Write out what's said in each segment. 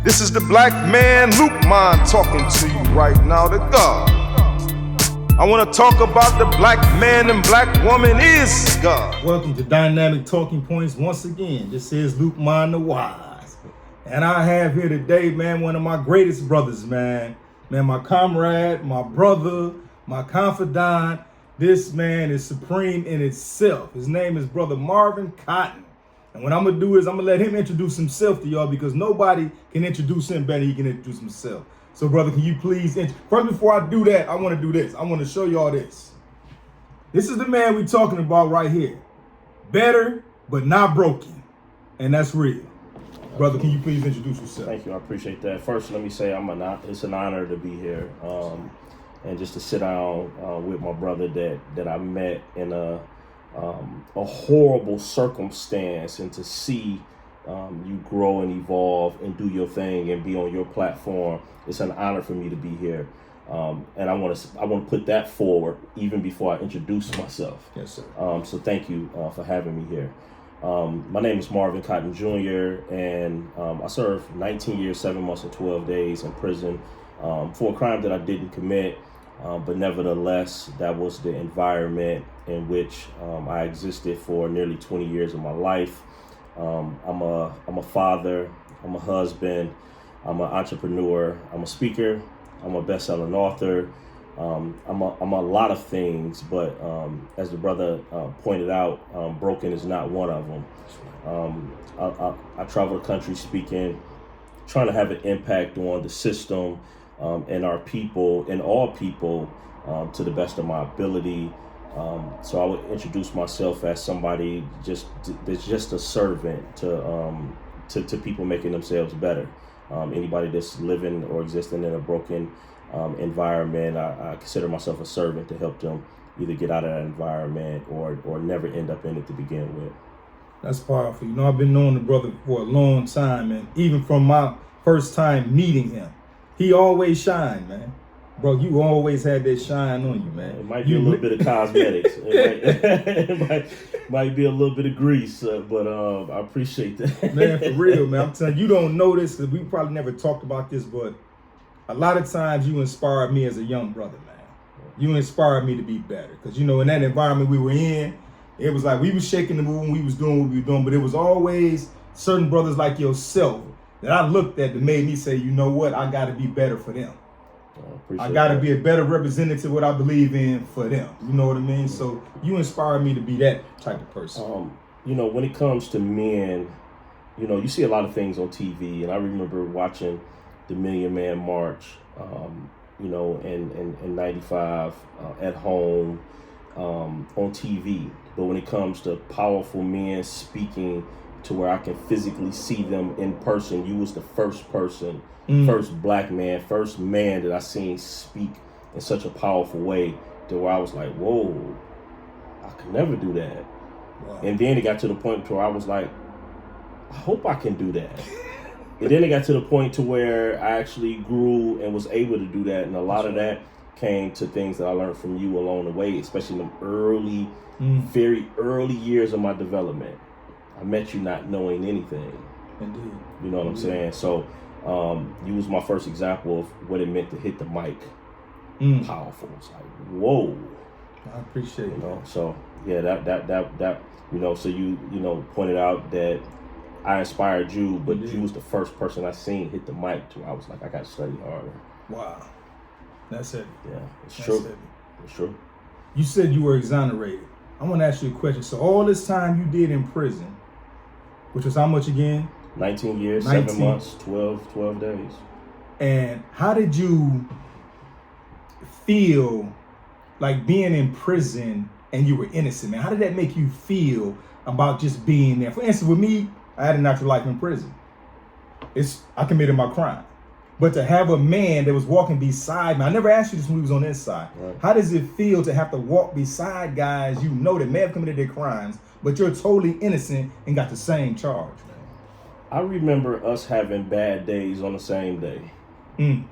This is the black man, Luke Mon, talking to you right now to God. I want to talk about the black man and black woman is God. Welcome to Dynamic Talking Points once again. This is Luke Mon the Wise. And I have here today, man, one of my greatest brothers, man. Man, my comrade, my brother, my confidant. This man is supreme in itself. His name is Brother Marvin Cotton. And what I'm going to do is I'm going to let him introduce himself to y'all because nobody can introduce him better than he can introduce himself. So, brother, can you please, first before I do that, I want to do this. I want to show y'all this. This is the man we're talking about right here. Better, but not broken. And that's real. Brother, can you please introduce yourself? Thank you. I appreciate that. First, let me say it's an honor to be here and just to sit down with my brother that I met in a horrible circumstance, and to see you grow and evolve and do your thing and be on your platform. It's an honor for me to be here. And I want to put that forward even before I introduce myself. Yes, sir. So thank you for having me here. My name is Marvin Cotton Jr. and I served 19 years, 7 months, and 12 days in prison for a crime that I didn't commit. But nevertheless, that was the environment in which I existed for nearly 20 years of my life. I'm a father, I'm a husband, I'm an entrepreneur, I'm a speaker, I'm a best-selling author. I'm a lot of things, but as the brother pointed out, broken is not one of them. I travel the country speaking, trying to have an impact on the system and our people and all people to the best of my ability. So I would introduce myself as somebody that's just a servant to people making themselves better. Anybody that's living or existing in a broken environment, I consider myself a servant to help them either get out of that environment or never end up in it to begin with. That's powerful. You know, I've been knowing the brother for a long time, and even from my first time meeting him, he always shined, man. Bro, you always had that shine on you, man. It might be a little bit of cosmetics. It might be a little bit of grease, but I appreciate that. Man, for real, man. I'm telling you, you don't know this because we probably never talked about this, but a lot of times you inspired me as a young brother, man. You inspired me to be better because, you know, in that environment we were in, it was like we was shaking the moon, we was doing what we were doing, but it was always certain brothers like yourself that I looked at that made me say, you know what, I got to be better for them. I got to be a better representative of what I believe in for them. You know what I mean? So you inspired me to be that type of person. You know, when it comes to men, you know, you see a lot of things on TV, and I remember watching the Million Man March, you know, in 95 at home on TV. But when it comes to powerful men speaking to where I can physically see them in person, you was the first person, first black man, first man that I seen speak in such a powerful way to where I was like, whoa, I could never do that. Wow. And then it got to the point where I was like, I hope I can do that. And then it got to the point to where I actually grew and was able to do that. And a lot of that came to things that I learned from you along the way, especially in the early, very early years of my development. I met you not knowing anything. Indeed. You know what I'm saying? So you was my first example of what it meant to hit the mic. Powerful. It's like, whoa. I appreciate it. You know, so yeah, that you know, so you know, pointed out that I inspired you, but you was the first person I seen hit the mic to. I was like, I got to study harder. Wow. That's it. Yeah, it's true. It's true. You said you were exonerated. I want to ask you a question. So all this time you did in prison, which was how much again? 19 years, 7 months, 12 days. And how did you feel like being in prison and you were innocent, man? How did that make you feel about just being there? For instance, with me, I had a natural life in prison. I committed my crime. But to have a man that was walking beside me, I never asked you this when we was on this side. Right. How does it feel to have to walk beside guys you know that may have committed their crimes, but you're totally innocent and got the same charge, man? I remember us having bad days on the same day. And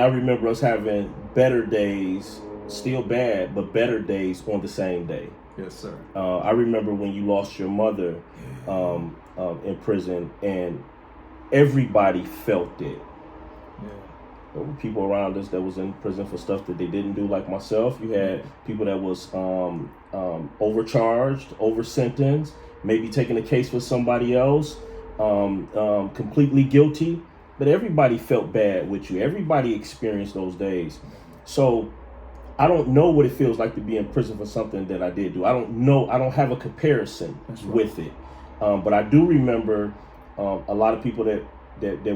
I remember us having better days, still bad, but better days on the same day. Yes, sir. I remember when you lost your mother in prison, and everybody felt it. Yeah. There were people around us that was in prison for stuff that they didn't do, like myself. You had people that was overcharged, over sentenced, maybe taking a case for somebody else, completely guilty. But everybody felt bad with you. Everybody experienced those days. So I don't know what it feels like to be in prison for something that I did do. I don't know. I don't have a comparison with it. But I do remember a lot of people that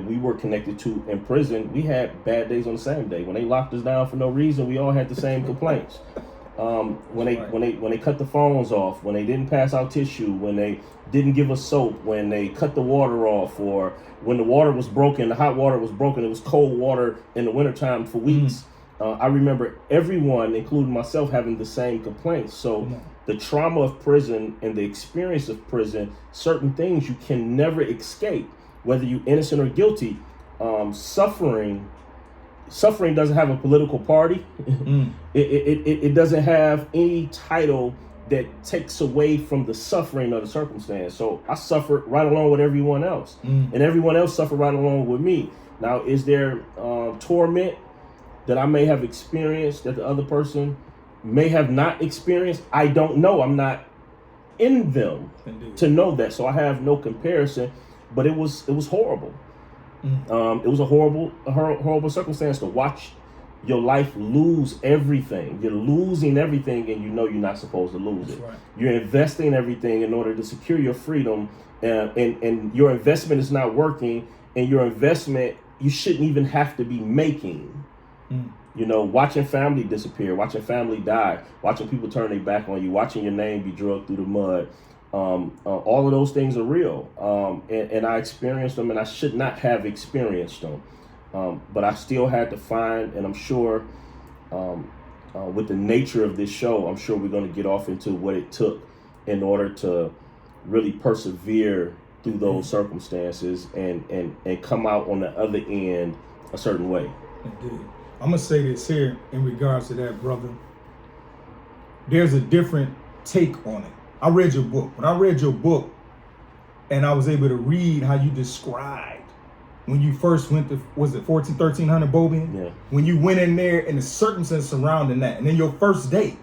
we were connected to in prison. We had bad days on the same day. When they locked us down for no reason, we all had the same complaints. When they cut the phones off, when they didn't pass out tissue, when they didn't give us soap, when they cut the water off, or when the water was broken, the hot water was broken, it was cold water in the wintertime for weeks. I remember everyone, including myself, having the same complaints. So the trauma of prison and the experience of prison, certain things you can never escape. Whether you're innocent or guilty, suffering doesn't have a political party. It doesn't have any title that takes away from the suffering of the circumstance. So I suffered right along with everyone else, and everyone else suffered right along with me. Now, is there torment that I may have experienced that the other person may have not experienced? I don't know. I'm not in them to know that, so I have no comparison. But it was horrible. It was a horrible circumstance to watch your life lose everything. You're losing everything, and you know you're not supposed to lose it. Right. You're investing everything in order to secure your freedom, and your investment is not working. And your investment you shouldn't even have to be making. You know, watching family disappear, watching family die, watching people turn their back on you, watching your name be dragged through the mud. All of those things are real, and I experienced them, and I should not have experienced them, but I still had to find, and I'm sure with the nature of this show, I'm sure we're going to get off into what it took in order to really persevere through those circumstances and come out on the other end a certain way. Indeed. I'm going to say this here in regards to that, brother. There's a different take on it. I read your book. When I read your book and I was able to read how you described when you first went to, was it 1300 Bobian? Yeah. When you went in there and the circumstances surrounding that. And then your first date,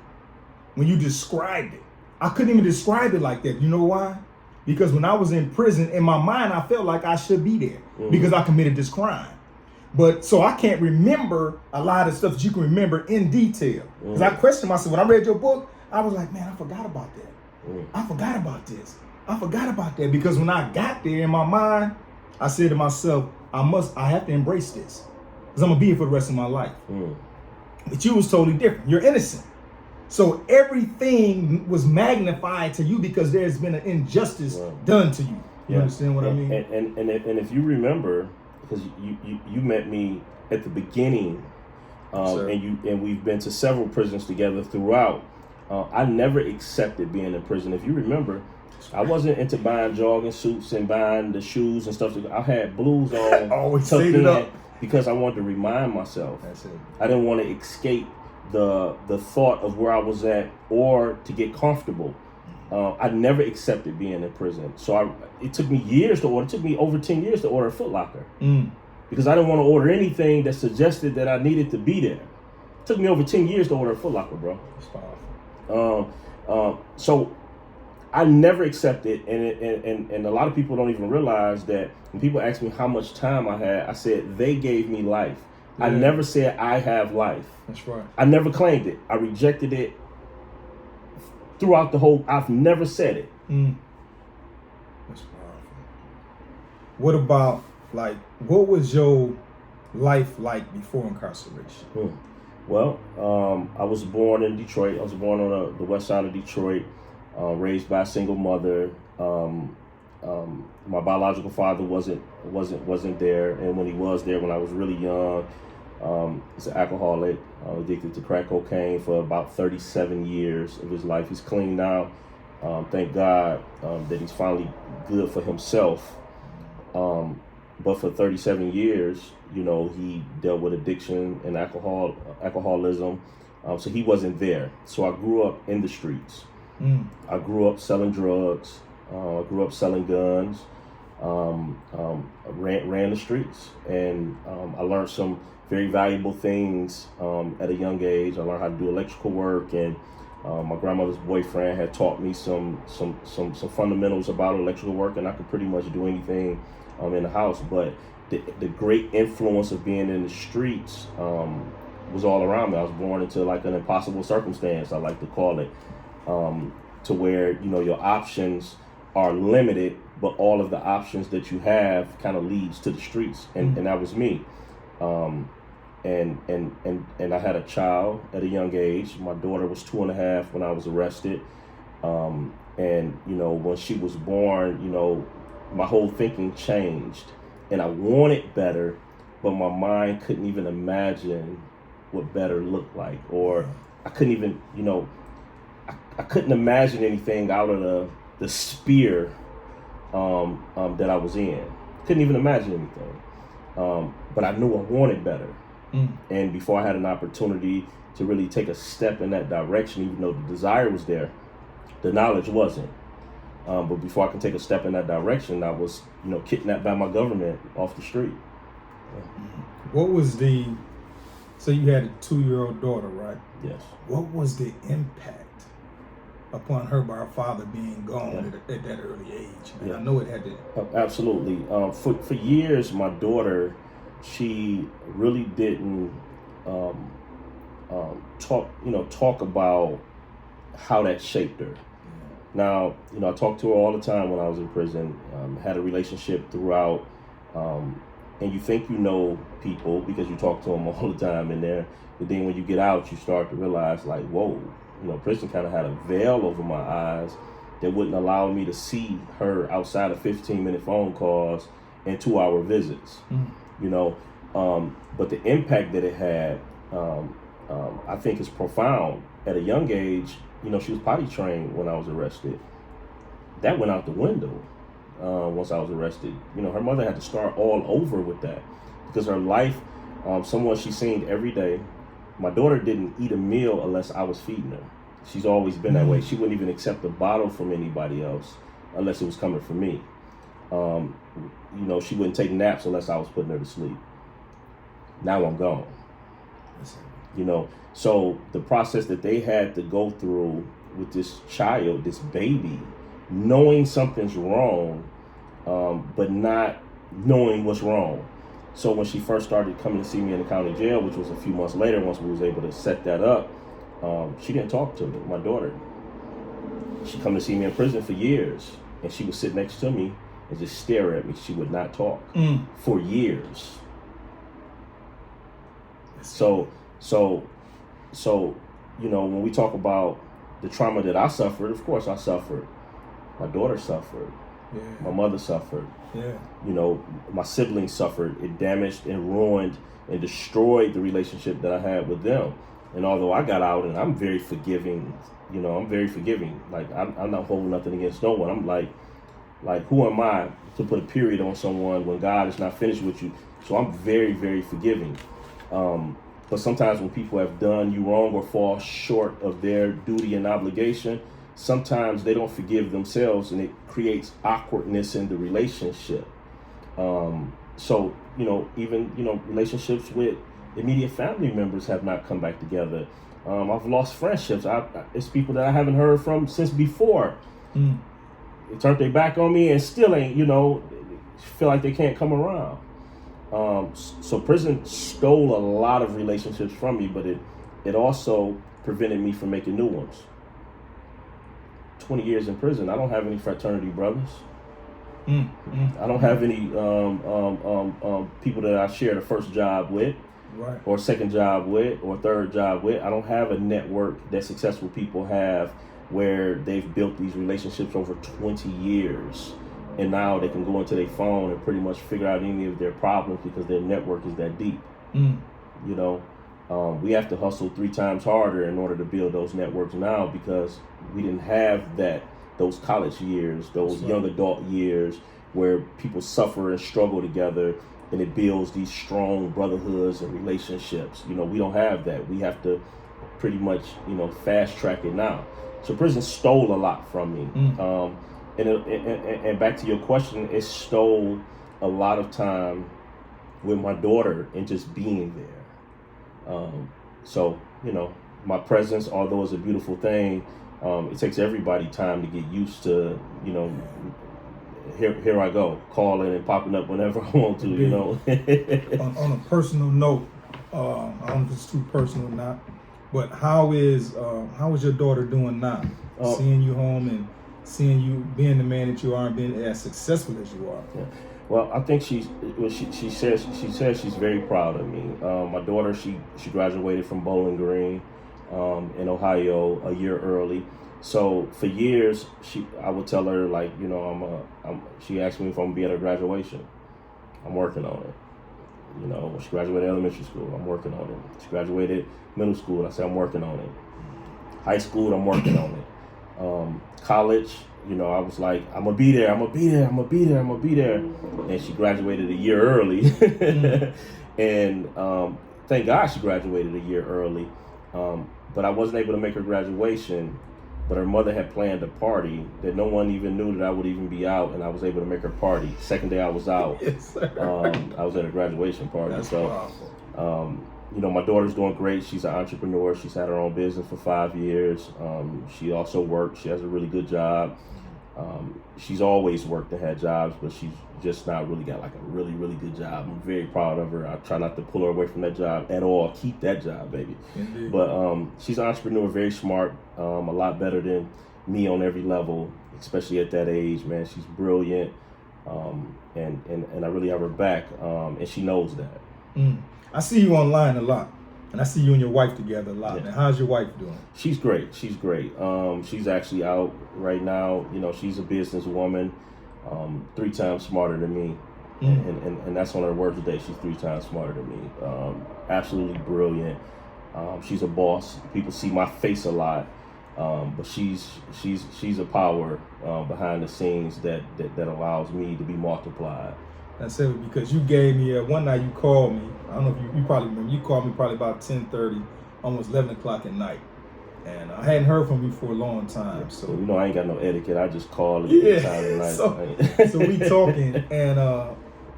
when you described it, I couldn't even describe it like that. You know why? Because when I was in prison, in my mind, I felt like I should be there because I committed this crime. But so I can't remember a lot of stuff that you can remember in detail. Because I questioned myself. When I read your book, I was like, man, I forgot about that. I forgot about this. I forgot about that. Because when I got there in my mind, I said to myself, I have to embrace this. Because I'm going to be here for the rest of my life. But you was totally different. You're innocent. So everything was magnified to you because there's been an injustice done to you. You understand what I mean? And if you remember, because you met me at the beginning, and we've been to several prisons together throughout. I never accepted being in prison. If you remember, I wasn't into buying jogging suits and buying the shoes and stuff. I had blues on, always tucked it in, up. because I wanted to remind myself. That's it. I didn't want to escape the thought of where I was at or to get comfortable. I never accepted being in prison. So it took me years to order. It took me over 10 years to order a Foot Locker because I didn't want to order anything that suggested that I needed to be there. It took me over 10 years to order a Foot Locker, bro. That's powerful. So I never accepted, and a lot of people don't even realize that when people ask me how much time I had, I said they gave me life. Yeah. I never said I have life. That's right. I never claimed it. I rejected it throughout the whole. I've never said it. That's powerful. What about, like, what was your life like before incarceration? Well, I was born in Detroit. I was born on the west side of Detroit, raised by a single mother. My biological father wasn't there, and when he was there, when I was really young, he's an alcoholic, addicted to crack cocaine for about 37 years of his life. He's clean now. Thank God that he's finally good for himself. But for 37 years, you know, he dealt with addiction and alcoholism. So he wasn't there. So I grew up in the streets. I grew up selling drugs. I grew up selling guns. ran the streets, and I learned some very valuable things at a young age. I learned how to do electrical work, and my grandmother's boyfriend had taught me some fundamentals about electrical work, and I could pretty much do anything in the house. But the great influence of being in the streets was all around me. I was born into like an impossible circumstance, I like to call it, to where your options are limited, but all of the options that you have kind of leads to the streets, and that was me. And I had a child at a young age. My daughter was 2.5 when I was arrested. And when she was born, my whole thinking changed, and I wanted better, but my mind couldn't even imagine what better looked like, or I couldn't even, I couldn't imagine anything out of the sphere that I was in. Couldn't even imagine anything. But I knew I wanted better. And before I had an opportunity to really take a step in that direction, even though the desire was there, the knowledge wasn't. But before I could take a step in that direction, I was, kidnapped by my government off the street. What was so you had a 2-year-old daughter, right? Yes. What was the impact upon her by her father being gone at that early age? And I know it had to. Absolutely. For years, my daughter, she really didn't talk about how that shaped her. Now, I talked to her all the time when I was in prison, had a relationship throughout, and you think you know people because you talk to them all the time in there, but then when you get out, you start to realize, like, whoa, prison kind of had a veil over my eyes that wouldn't allow me to see her outside of 15-minute phone calls and 2-hour visits. But the impact that it had, I think, is profound. At a young age, she was potty trained when I was arrested. That went out the window once I was arrested. Her mother had to start all over with that because her life, someone she seen every day. My daughter didn't eat a meal unless I was feeding her. She's always been that way. She wouldn't even accept a bottle from anybody else unless it was coming from me. She wouldn't take naps unless I was putting her to sleep. Now I'm gone. So the process that they had to go through with this child, this baby, knowing something's wrong, but not knowing what's wrong. So when she first started coming to see me in the county jail, which was a few months later, once we was able to set that up, she didn't talk to me, my daughter. She come to see me in prison for years, and she would sit next to me and just stare at me. She would not talk for years. So, when we talk about the trauma that I suffered, of course I suffered. My daughter suffered. Yeah. My mother suffered. Yeah. My siblings suffered. It damaged and ruined and destroyed the relationship that I had with them. And although I got out and I'm very forgiving, Like I'm not holding nothing against no one. I'm like who am I to put a period on someone when God is not finished with you? So I'm very, very forgiving. But sometimes when people have done you wrong or fall short of their duty and obligation, sometimes they don't forgive themselves, and it creates awkwardness in the relationship. So even relationships with immediate family members have not come back together. I've lost friendships. It's people that I haven't heard from since before. They turned their back on me and still ain't, feel like they can't come around. So prison stole a lot of relationships from me, but it also prevented me from making new ones. 20 years in prison, I don't have any fraternity brothers. I don't have any people that I share the first job with, right, or second job with, or third job with. I don't have a network that successful people have where they've built these relationships over 20 years. And now they can go into their phone and pretty much figure out any of their problems because their network is that deep. We have to hustle 3 times harder in order to build those networks now because we didn't have those college years, those young adult years where people suffer and struggle together, and it builds these strong brotherhoods and relationships. We don't have that. We have to pretty much, fast track it now. So prison stole a lot from me. and back to your question, it stole a lot of time with my daughter and just being there. So, my presence, although it's a beautiful thing, it takes everybody time to get used to, here I go, calling and popping up whenever I want to, on a personal note, I don't know if it's too personal or not, but how is your daughter doing now? Seeing you home and seeing you being the man that you are and being as successful as you are. Yeah. Well, I think she says she's very proud of me. My daughter, she graduated from Bowling Green in Ohio a year early. So for years, I would tell her, like, she asked me if I'm gonna be at her graduation. I'm working on it. She graduated elementary school. I'm working on it. She graduated middle school. I said, I'm working on it. High school, I'm working on it. College, I was like, I'm gonna be there. And she graduated a year early. And thank God she graduated a year early. But I wasn't able to make her graduation. But her mother had planned a party that no one even knew that I would even be out, and I was able to make her party. Second day I was out. Yes, sir. I was at a graduation party. That's so, powerful. my daughter's doing great. She's an entrepreneur. She's had her own business for 5 years. She also works. She has a really good job. She's always worked and had jobs, but she's just not really got like a really, really good job. I'm very proud of her. I try not to pull her away from that job at all. Keep that job, baby. Indeed. But she's an entrepreneur, very smart, a lot better than me on every level, especially at that age, man. She's brilliant, and I really have her back, and she knows that. I see you online a lot, and I see you and your wife together a lot. Yeah. Man, how's your wife doing? She's great. She's actually out right now. She's a businesswoman, 3 times smarter than me. And that's on her worst day. She's 3 times smarter than me. Absolutely brilliant. She's a boss. People see my face a lot, but she's a power behind the scenes that allows me to be multiplied. That's it, because you gave me one night. You called me. I don't know if you probably remember. You called me probably about 10:30, almost 11 o'clock at night, and I hadn't heard from you for a long time. So I ain't got no etiquette. I just call it time of night. So we talking, and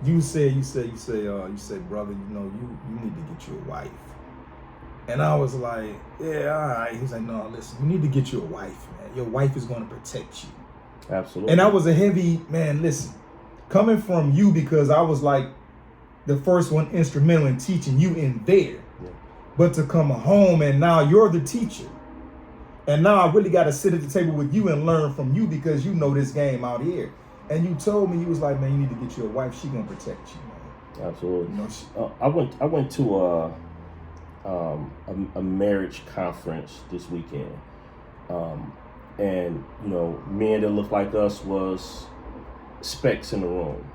you say, brother, you need to get you a wife. And I was like, yeah, all right. He's like, no, listen, you need to get you a wife, man. Your wife is going to protect you. Absolutely. And I was a heavy man. Listen. Coming from you, because I was like the first one instrumental in teaching you in there. Yeah. But to come home and now you're the teacher. And now I really got to sit at the table with you and learn from you, because you know this game out here. And you told me, you was like, man, you need to get you a wife. She gonna protect you, man. Absolutely. I went to a marriage conference this weekend. And men that look like us was specks in the room.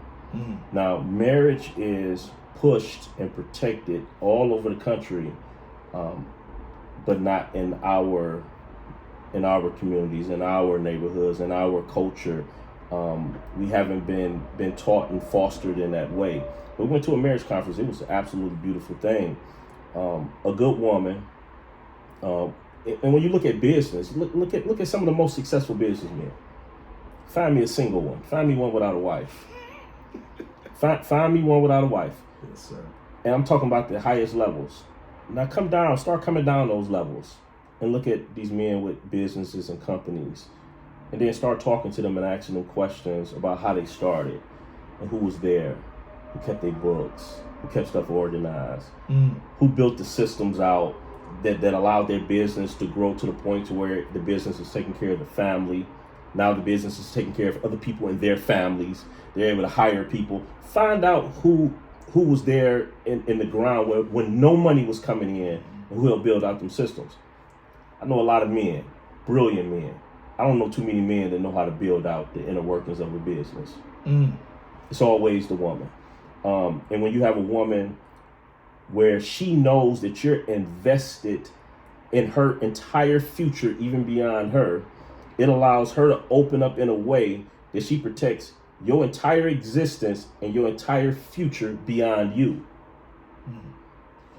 Now, marriage is pushed and protected all over the country, but not in our communities, in our neighborhoods, in our culture. We haven't been taught and fostered in that way. But we went to a marriage conference. It was an absolutely beautiful thing. A good woman. And when you look at business, look at some of the most successful businessmen. Find me a single one. Find me one without a wife. Find me one without a wife. Yes, sir. And I'm talking about the highest levels. Now start coming down those levels and look at these men with businesses and companies. And then start talking to them and asking them questions about how they started and who was there, who kept their books, who kept stuff organized, who built the systems out that allowed their business to grow to the point to where the business is taking care of the family. Now the business is taking care of other people and their families. They're able to hire people. Find out who was there in the ground when no money was coming in, and who helped build out them systems. I know a lot of men, brilliant men. I don't know too many men that know how to build out the inner workings of a business. It's always the woman. And when you have a woman where she knows that you're invested in her entire future, even beyond her, it allows her to open up in a way that she protects your entire existence and your entire future beyond you.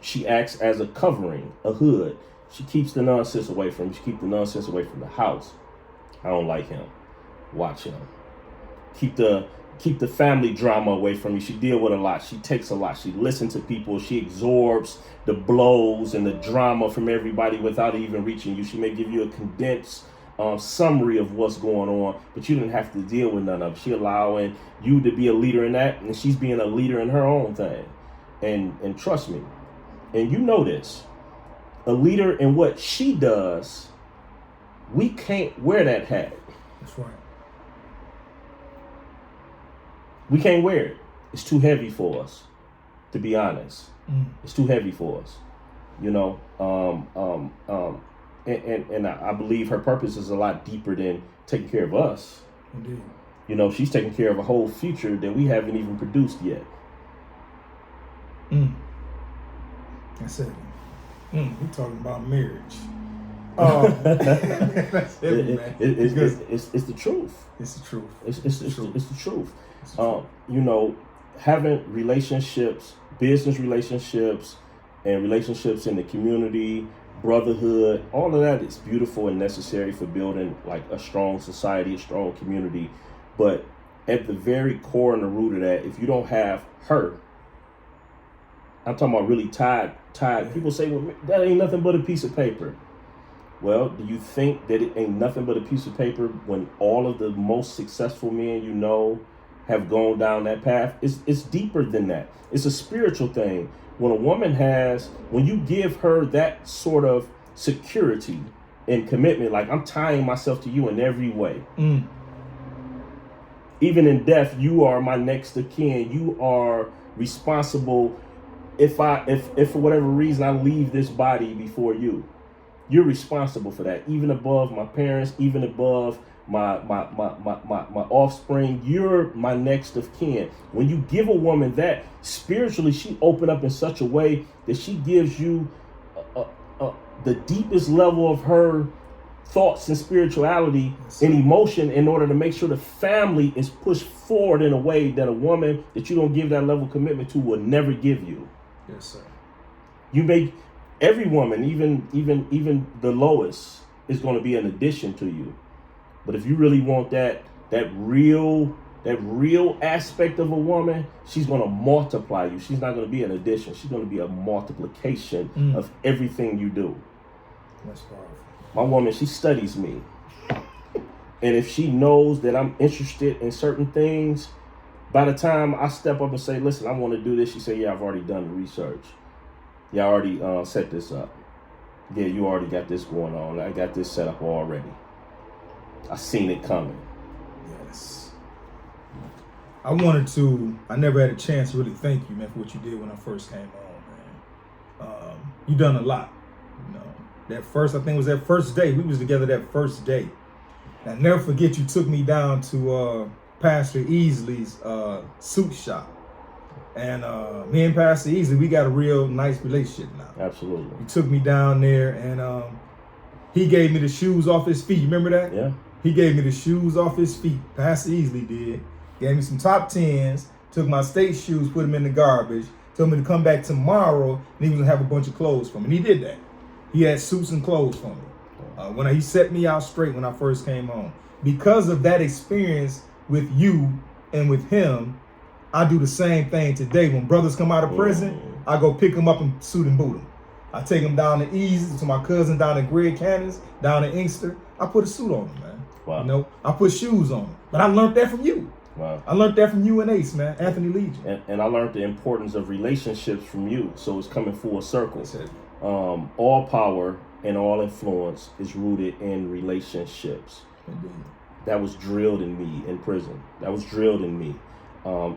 She acts as a covering, a hood. She keeps the nonsense away from you. She keeps the nonsense away from the house. I don't like him. watch him. Keep the family drama away from you. She deal with a lot. She takes a lot. She listens to people. She absorbs the blows and the drama from everybody without even reaching you. She may give you a condensed summary of what's going on, but you didn't have to deal with none of it. She allowing you to be a leader in that, and she's being a leader in her own thing. And trust me, and you know this, a leader in what she does, we can't wear that hat. That's right. We can't wear it. It's too heavy for us, to be honest. It's too heavy for us, you know. And I believe her purpose is a lot deeper than taking care of us. Indeed. You know, she's taking care of a whole future that we haven't even produced yet. That's it. We're talking about marriage. That's heavy, man. It's the truth. It's the truth. It's the truth. You know, having relationships, business relationships, and relationships in the community, brotherhood, all of that is beautiful and necessary for building like a strong society, a strong community. But at the very core and the root of that, if you don't have her, I'm talking about really tied. People say, well, that ain't nothing but a piece of paper. Well, do you think that it ain't nothing but a piece of paper when all of the most successful men you know have gone down that path? It's deeper than that. It's a spiritual thing. When a woman when you give her that sort of security and commitment, like I'm tying myself to you in every way. Even in death, you are my next of kin. You are responsible. If for whatever reason I leave this body before you, you're responsible for that. Even above my parents, even above my offspring, you're my next of kin. When you give a woman that, spiritually, she open up in such a way that she gives you the deepest level of her thoughts and spirituality and emotion in order to make sure the family is pushed forward in a way that a woman that you don't give that level of commitment to will never give you. Yes, sir. You make every woman, even the lowest, is going to be an addition to you. But if you really want that real aspect of a woman, she's going to multiply you. She's not going to be an addition. She's going to be a multiplication of everything you do. That's powerful. My woman, she studies me. And if she knows that I'm interested in certain things, by the time I step up and say, listen, I want to do this, she say, yeah, I've already done the research. Yeah, I already set this up. Yeah, you already got this going on. I got this set up already. I seen it coming. Yes. I never had a chance to really thank you, man, for what you did when I first came on, man. You done a lot. You know, that first day. We was together that first day. And I'll never forget you took me down to Pastor Easley's suit shop. And me and Pastor Easley, we got a real nice relationship now. Absolutely. He took me down there and he gave me the shoes off his feet. You remember that? Yeah. He gave me the shoes off his feet. Pastor Easley did. Gave me some top 10s. Took my state shoes, put them in the garbage. Told me to come back tomorrow and he was going to have a bunch of clothes for me. And he did that. He had suits and clothes for me. He set me out straight when I first came home. Because of that experience with you and with him, I do the same thing today. When brothers come out of prison, I go pick them up and suit and boot them. I take them down to Easy, to my cousin down in Greg Cannon's, down in Inkster. I put a suit on them, man. Wow. You know, I put shoes on them. But I learned that from you. Wow. I learned that from you and Ace, man, Anthony Legion. And I learned the importance of relationships from you. So it's coming full circle. That's it. All power and all influence is rooted in relationships. Indeed. That was drilled in me in prison. That was drilled in me.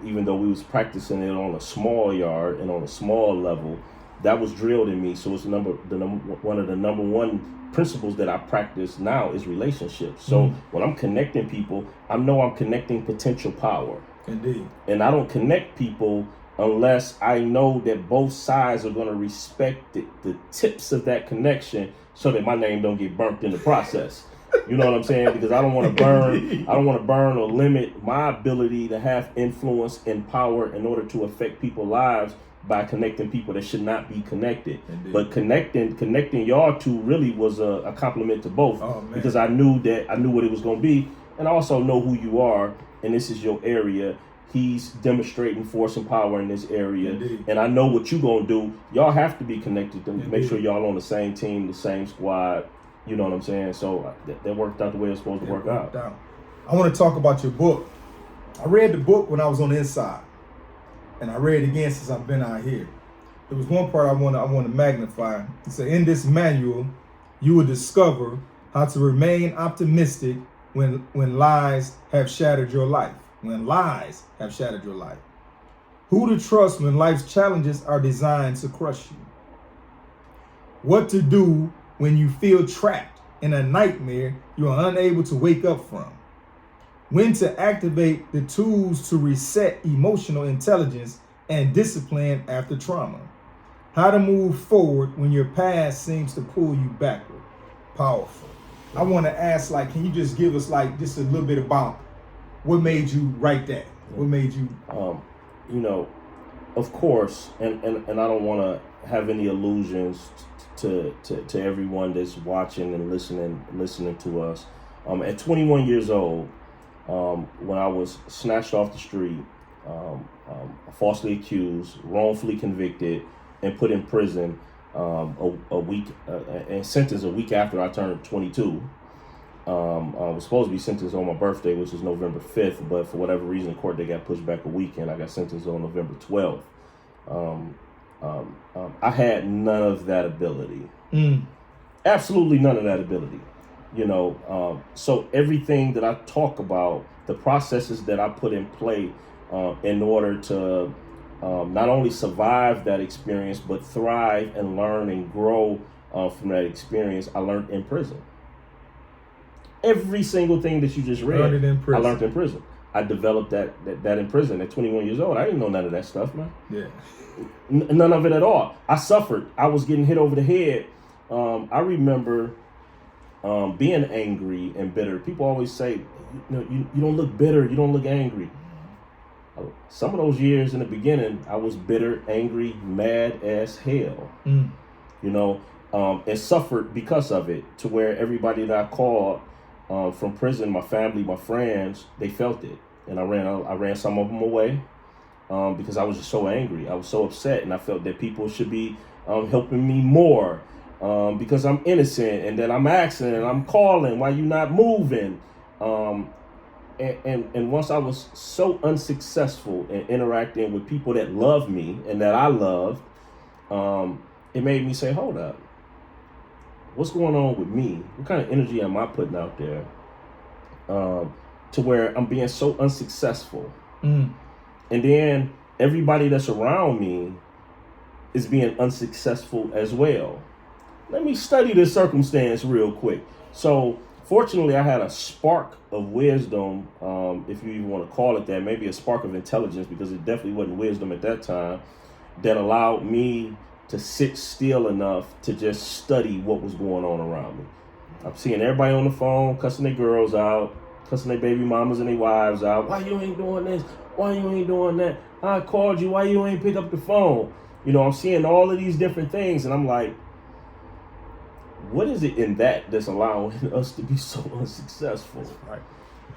Even though we was practicing it on a small yard and on a small level, that was drilled in me. So it's one of the number one principles that I practice now is relationships. So when I'm connecting people, I know I'm connecting potential power. Indeed. And I don't connect people unless I know that both sides are going to respect the tips of that connection so that my name don't get burnt in the process. You know what I'm saying? Because I don't want to burn or limit my ability to have influence and power in order to affect people's lives by connecting people that should not be connected. Indeed. But connecting y'all two really was a compliment to both. Oh, man. Because I knew what it was going to be. and I also know who you are, and this is your area. He's demonstrating force and power in this area. Indeed. And I know what you're going to do. Y'all have to be connected to make Indeed. sure y'all on the same team, the same squad. You know what I'm saying? So that worked out the way it's supposed to work out. I want to talk about your book. I read the book when I was on the inside, and I read it again since I've been out here. There was one part I want to magnify. It said, in this manual, you will discover how to remain optimistic when lies have shattered your life. When lies have shattered your life. Who to trust when life's challenges are designed to crush you. What to do when you feel trapped in a nightmare you are unable to wake up from. When to activate the tools to reset emotional intelligence and discipline after trauma. How to move forward when your past seems to pull you backward. Powerful. I want to ask, can you just give us just a little bit about what made you write that? What made you? Of course, and I don't want to have any illusions to everyone that's watching and listening to us. At 21 years old, when I was snatched off the street, falsely accused, wrongfully convicted, and put in prison a week and sentenced a week after I turned 22. I was supposed to be sentenced on my birthday, which is November 5th, but for whatever reason, court date got pushed back a week, and I got sentenced on November 12th. I had none of that ability. Absolutely none of that ability. So everything that I talk about, the processes that I put in play in order to not only survive that experience, but thrive and learn and grow from that experience, I learned in prison. Every single thing that you just read, I learned in prison. I developed that in prison at 21 years old. I didn't know none of that stuff, man. Yeah. None of it at all. I suffered. I was getting hit over the head. I remember being angry and bitter. People always say, you don't look bitter. You don't look angry. Some of those years in the beginning, I was bitter, angry, mad as hell. And suffered because of it, to where everybody that I called from prison, my family, my friends, they felt it. And I ran some of them away because I was just so angry. I was so upset, and I felt that people should be helping me more because I'm innocent, and that I'm asking and I'm calling, why you not moving? And once I was so unsuccessful in interacting with people that love me and that I loved, it made me say, hold up. What's going on with me? What kind of energy am I putting out there to where I'm being so unsuccessful? And then everybody that's around me is being unsuccessful as well. Let me study this circumstance real quick. So fortunately, I had a spark of wisdom, if you even want to call it that, maybe a spark of intelligence, because it definitely wasn't wisdom at that time, that allowed me to sit still enough to just study what was going on around me. I'm seeing everybody on the phone, cussing their girls out, cussing their baby mamas and their wives out. Why you ain't doing this? Why you ain't doing that? I called you. Why you ain't pick up the phone? I'm seeing all of these different things, and I'm like, what is it in that's allowing us to be so unsuccessful? Right.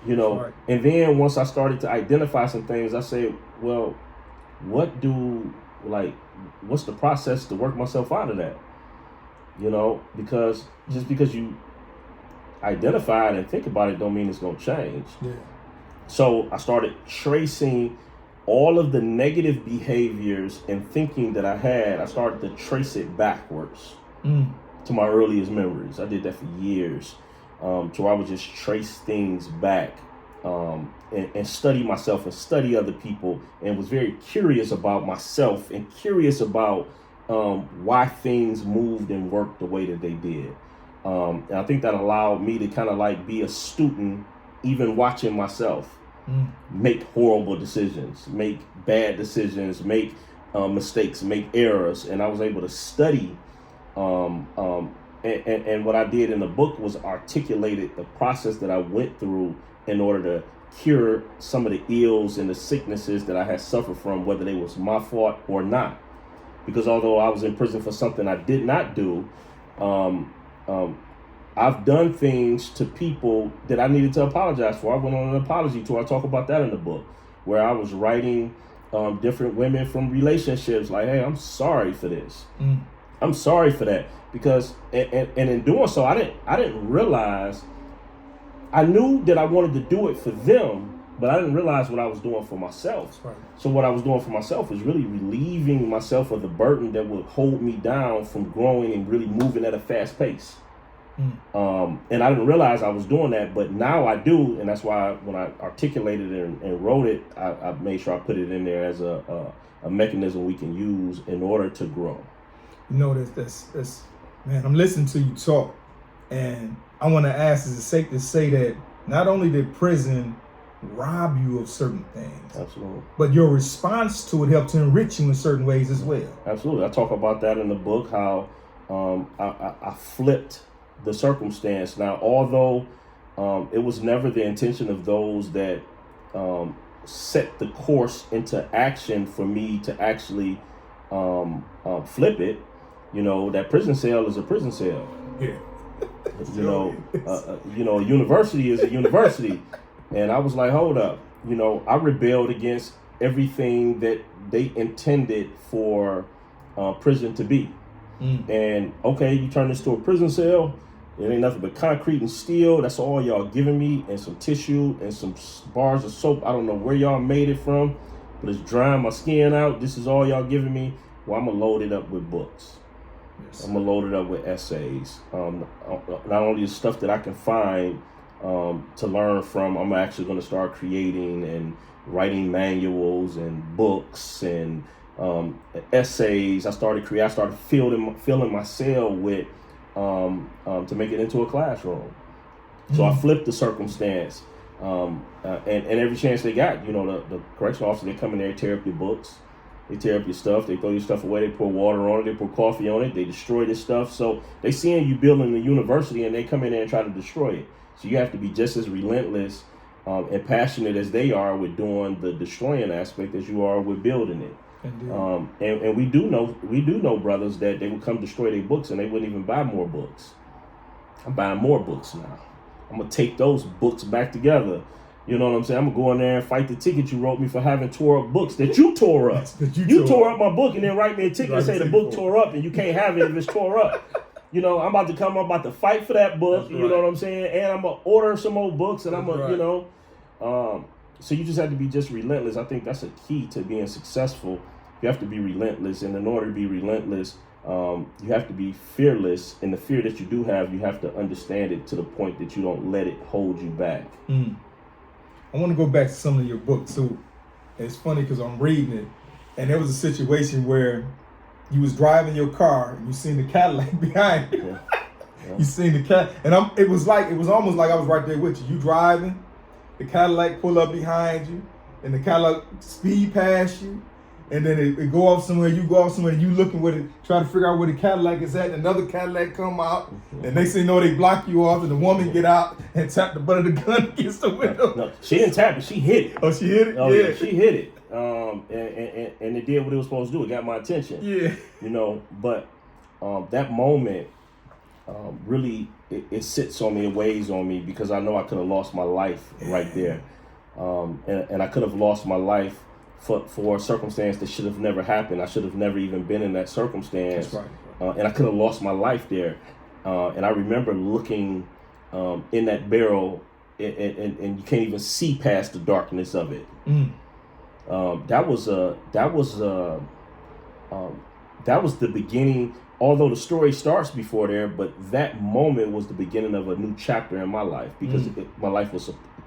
Right. And then once I started to identify some things, I said, well, what's the process to work myself out of that? Because just because you identify it and think about it don't mean it's going to change. Yeah. So I started tracing all of the negative behaviors and thinking that I had. I started to trace it backwards to my earliest memories. I did that for years, to where I would just trace things back and study myself and study other people, and was very curious about myself and curious about why things moved and worked the way that they did. And I think that allowed me to kind of be a student, even watching myself make horrible decisions, make bad decisions, make mistakes, make errors. And I was able to study. And what I did in the book was articulated the process that I went through in order to cure some of the ills and the sicknesses that I had suffered from, whether they was my fault or not. Because although I was in prison for something I did not do, I've done things to people that I needed to apologize for. I went on an apology tour. I talk about that in the book, where I was writing different women from relationships like, hey, I'm sorry for this. I'm sorry for that. Because, and in doing so, I didn't realize, I knew that I wanted to do it for them, but I didn't realize what I was doing for myself. Right. So what I was doing for myself was really relieving myself of the burden that would hold me down from growing and really moving at a fast pace. And I didn't realize I was doing that, but now I do, and that's why when I articulated it and wrote it, I made sure I put it in there as a mechanism we can use in order to grow. You know, that's man, I'm listening to you talk, and I want to ask, is it safe to say that not only did prison rob you of certain things, absolutely, but your response to it helped to enrich you in certain ways as well? Absolutely. I talk about that in the book, how I flipped the circumstance. Now, although it was never the intention of those that set the course into action for me to actually flip it, you know, that prison cell is a prison cell. Yeah. You know, a university is a university. And I was like, hold up, you know, I rebelled against everything that they intended for prison to be. And okay, you turn this to a prison cell, it ain't nothing but concrete and steel. That's all y'all giving me, and some tissue and some bars of soap. I don't know where y'all made it from, but it's drying my skin out. This is all y'all giving me. Well, I'm gonna load it up with books. Yes. I'm gonna load it up with essays. Not only the stuff that I can find to learn from, I'm actually gonna start creating and writing manuals and books and essays. I started filling my cell with to make it into a classroom. So I flipped the circumstance, and every chance they got, you know, the correctional officer, they come in there, tear up your books, they tear up your stuff, they throw your stuff away, they pour water on it, they pour coffee on it, they destroy this stuff. So they seeing you building the university, and they come in there and try to destroy it. So you have to be just as relentless and passionate as they are with doing the destroying aspect as you are with building it. And we do know brothers that they would come destroy their books and they wouldn't even buy more books. I'm buying more books now. I'm gonna take those books back together. You know what I'm saying? I'm gonna go in there and fight the ticket you wrote me for having tore up books that you tore up. You tore up my book and then write me a ticket and say the book tore up and you can't have it if it's tore up. You know, I'm about to fight for that book. You know what I'm saying? And I'm gonna order some more books, and I'm gonna, you know. So you just have to be just relentless. I think that's a key to being successful. You have to be relentless, and in order to be relentless, you have to be fearless. And the fear that you do have, you have to understand it to the point that you don't let it hold you back. I want to go back to some of your books too. It's funny because I'm reading it, and there was a situation where you was driving your car and you seen the Cadillac behind you. Yeah. You seen the Cadillac, and it was almost like I was right there with you. You driving, the Cadillac pull up behind you, and the Cadillac speed past you, and then it go off somewhere. You go off somewhere, and you looking with it, trying to figure out where the Cadillac is at. And another Cadillac come out, and they say no, they block you off, and the woman get out and tap the butt of the gun against the window. No, she didn't tap it. She hit it. Oh, she hit it. Oh yeah, she hit it. And it did what it was supposed to do. It got my attention. Yeah. You know, but that moment really it sits on me, it weighs on me, because I know I could have lost my life right there, and I could have lost my life for a circumstance that should have never happened. I should have never even been in that circumstance. That's right. And I could have lost my life there. And I remember looking in that barrel, and you can't even see past the darkness of it. That was the beginning. Although the story starts before there, but that moment was the beginning of a new chapter in my life, because my life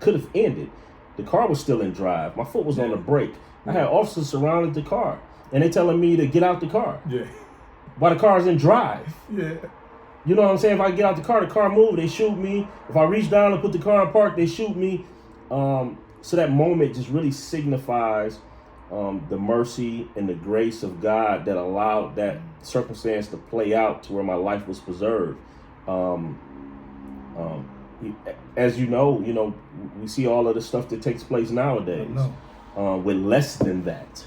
could have ended. The car was still in drive. My foot was on the brake. I had officers surrounded the car, and they telling me to get out the car. Yeah. While the car's in drive. Yeah. You know what I'm saying? If I get out the car move, they shoot me. If I reach down and put the car in park, they shoot me. So that moment just really signifies the mercy and the grace of God that allowed that circumstance to play out to where my life was preserved. As you know, we see all of the stuff that takes place nowadays with less than that.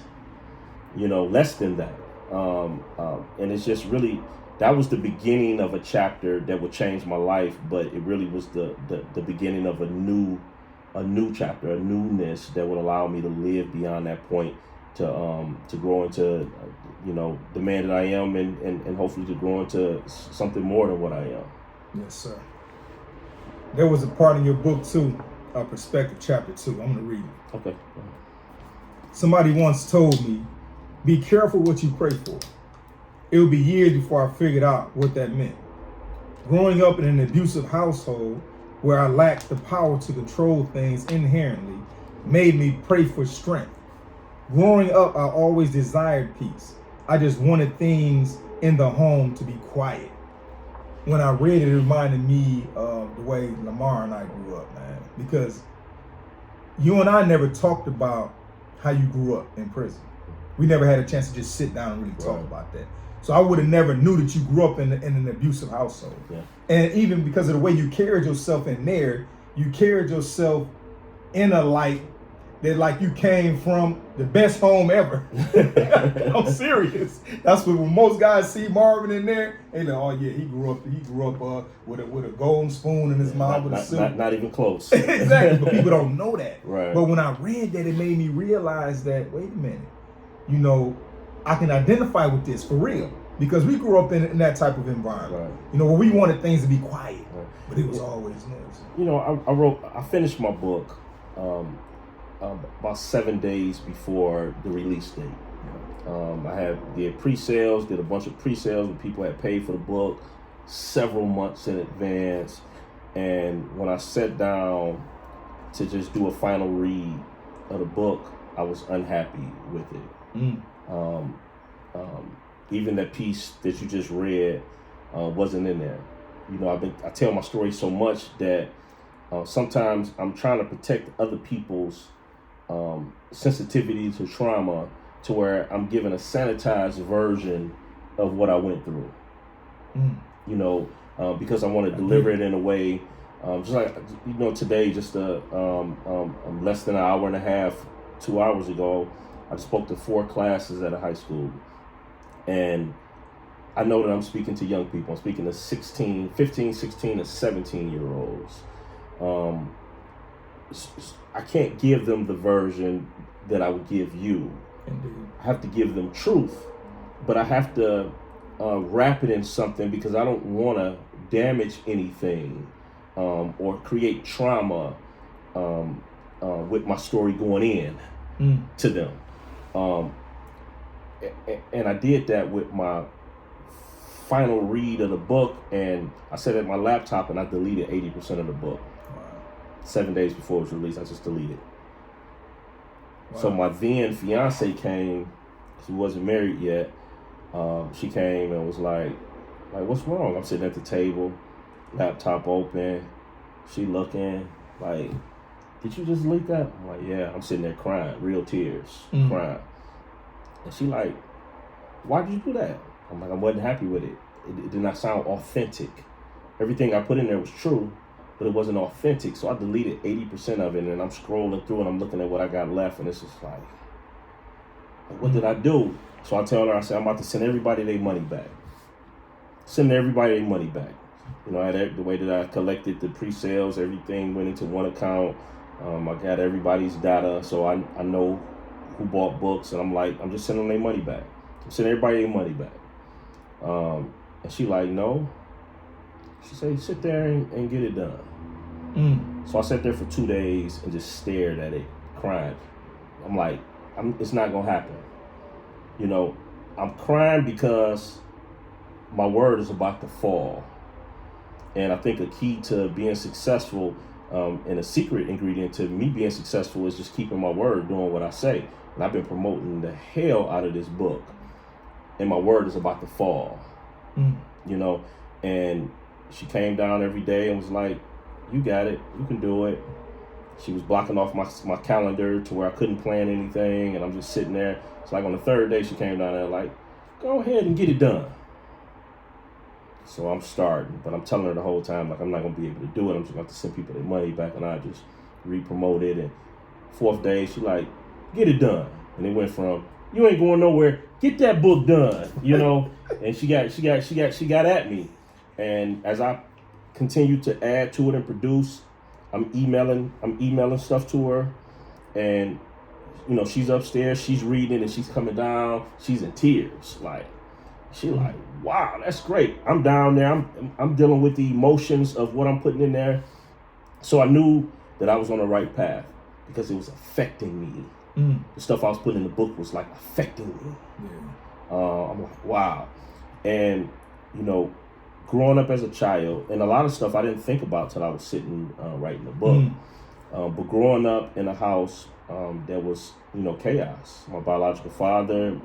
And it's just really, that was the beginning of a chapter that would change my life, but it really was the beginning of a new chapter, a newness that would allow me to live beyond that point, to grow into the man that I am, and hopefully to grow into something more than what I am. Yes, sir. There was a part in your book too, Perspective Chapter 2. I'm gonna read it. Okay. Somebody once told me, be careful what you pray for. It would be years before I figured out what that meant. Growing up in an abusive household where I lacked the power to control things inherently made me pray for strength. Growing up, I always desired peace. I just wanted things in the home to be quiet. When I read it, it reminded me of the way Lamar and I grew up, man. Because you and I never talked about how you grew up in prison. We never had a chance to just sit down and really talk about that. So I would have never knew that you grew up in an abusive household. Yeah. And even because of the way you carried yourself in there, you carried yourself in a light that like you came from the best home ever. I'm serious. That's what when most guys see Marvin in there, they like, oh yeah, he grew up with a golden spoon in his mouth with a silver. Not even close. Exactly, but people don't know that. Right. But when I read that, it made me realize that, wait a minute, I can identify with this for real. Because we grew up in that type of environment. Right. Where we wanted things to be quiet. Right. But it was always noisy. I finished my book about 7 days before the release date. I did pre-sales, did a bunch of pre-sales when people had paid for the book several months in advance. And when I sat down to just do a final read of the book, I was unhappy with it. Even that piece that you just read wasn't in there. I tell my story so much that sometimes I'm trying to protect other people's sensitivity to trauma, to where I'm giving a sanitized version of what I went through. Because I want to deliver it in a way, just like today, just less than an hour and a half, 2 hours ago, I spoke to 4 classes at a high school. And I know that I'm speaking to young people. I'm speaking to 15, 16, and 17-year-olds. I can't give them the version that I would give you. Indeed. I have to give them truth, but I have to wrap it in something because I don't want to damage anything or create trauma with my story going in to them. And I did that with my final read of the book, and I sat at my laptop and I deleted 80% of the book. Wow. 7 days before it was released, I just deleted. Wow. So my then fiance came. She wasn't married yet. She came and was like, what's wrong? I'm sitting at the table, laptop open. She looking like, did you just delete that? I'm like, yeah. I'm sitting there crying, real tears, crying. And she like, why did you do that? I'm like, I wasn't happy with it. It did not sound authentic. Everything I put in there was true, but it wasn't authentic. So I deleted 80% of it, and I'm scrolling through and I'm looking at what I got left, and it's just like, what did I do? So I tell her, I said, I'm about to send everybody their money back. Send everybody their money back. The way that I collected the pre-sales, everything went into one account. I got everybody's data, so I know who bought books, and I'm just sending their money back. I'm sending everybody their money back. And she like, no. She said, sit there and get it done. So I sat there for 2 days and just stared at it, crying. I'm like, it's not gonna happen. I'm crying because my word is about to fall. And I think a key to being successful, and a secret ingredient to me being successful, is just keeping my word, doing what I say. And I've been promoting the hell out of this book, and my word is about to fall. And she came down every day and was like, you got it, you can do it. She was blocking off my calendar to where I couldn't plan anything, and I'm just sitting there. It's like on the 3rd day she came down there like, go ahead and get it done. So I'm starting, but I'm telling her the whole time, like, I'm not going to be able to do it. I'm just going to send people their money back, and I just re-promote it. And 4th day, she like, get it done. And it went from You ain't going nowhere. Get that book done, you know. And she got at me. And as I continue to add to it and produce, I'm emailing stuff to her, and you know, she's upstairs, she's reading, and she's coming down, she's in tears, like wow, that's great. I'm down there, I'm dealing with the emotions of what I'm putting in there. So I knew that I was on the right path because it was affecting me. The stuff I was putting in the book was like affecting me. I'm like, wow. And you know, growing up as a child, and a lot of stuff I didn't think about till I was sitting writing the book. But growing up in a house there was, you know, chaos. My biological father,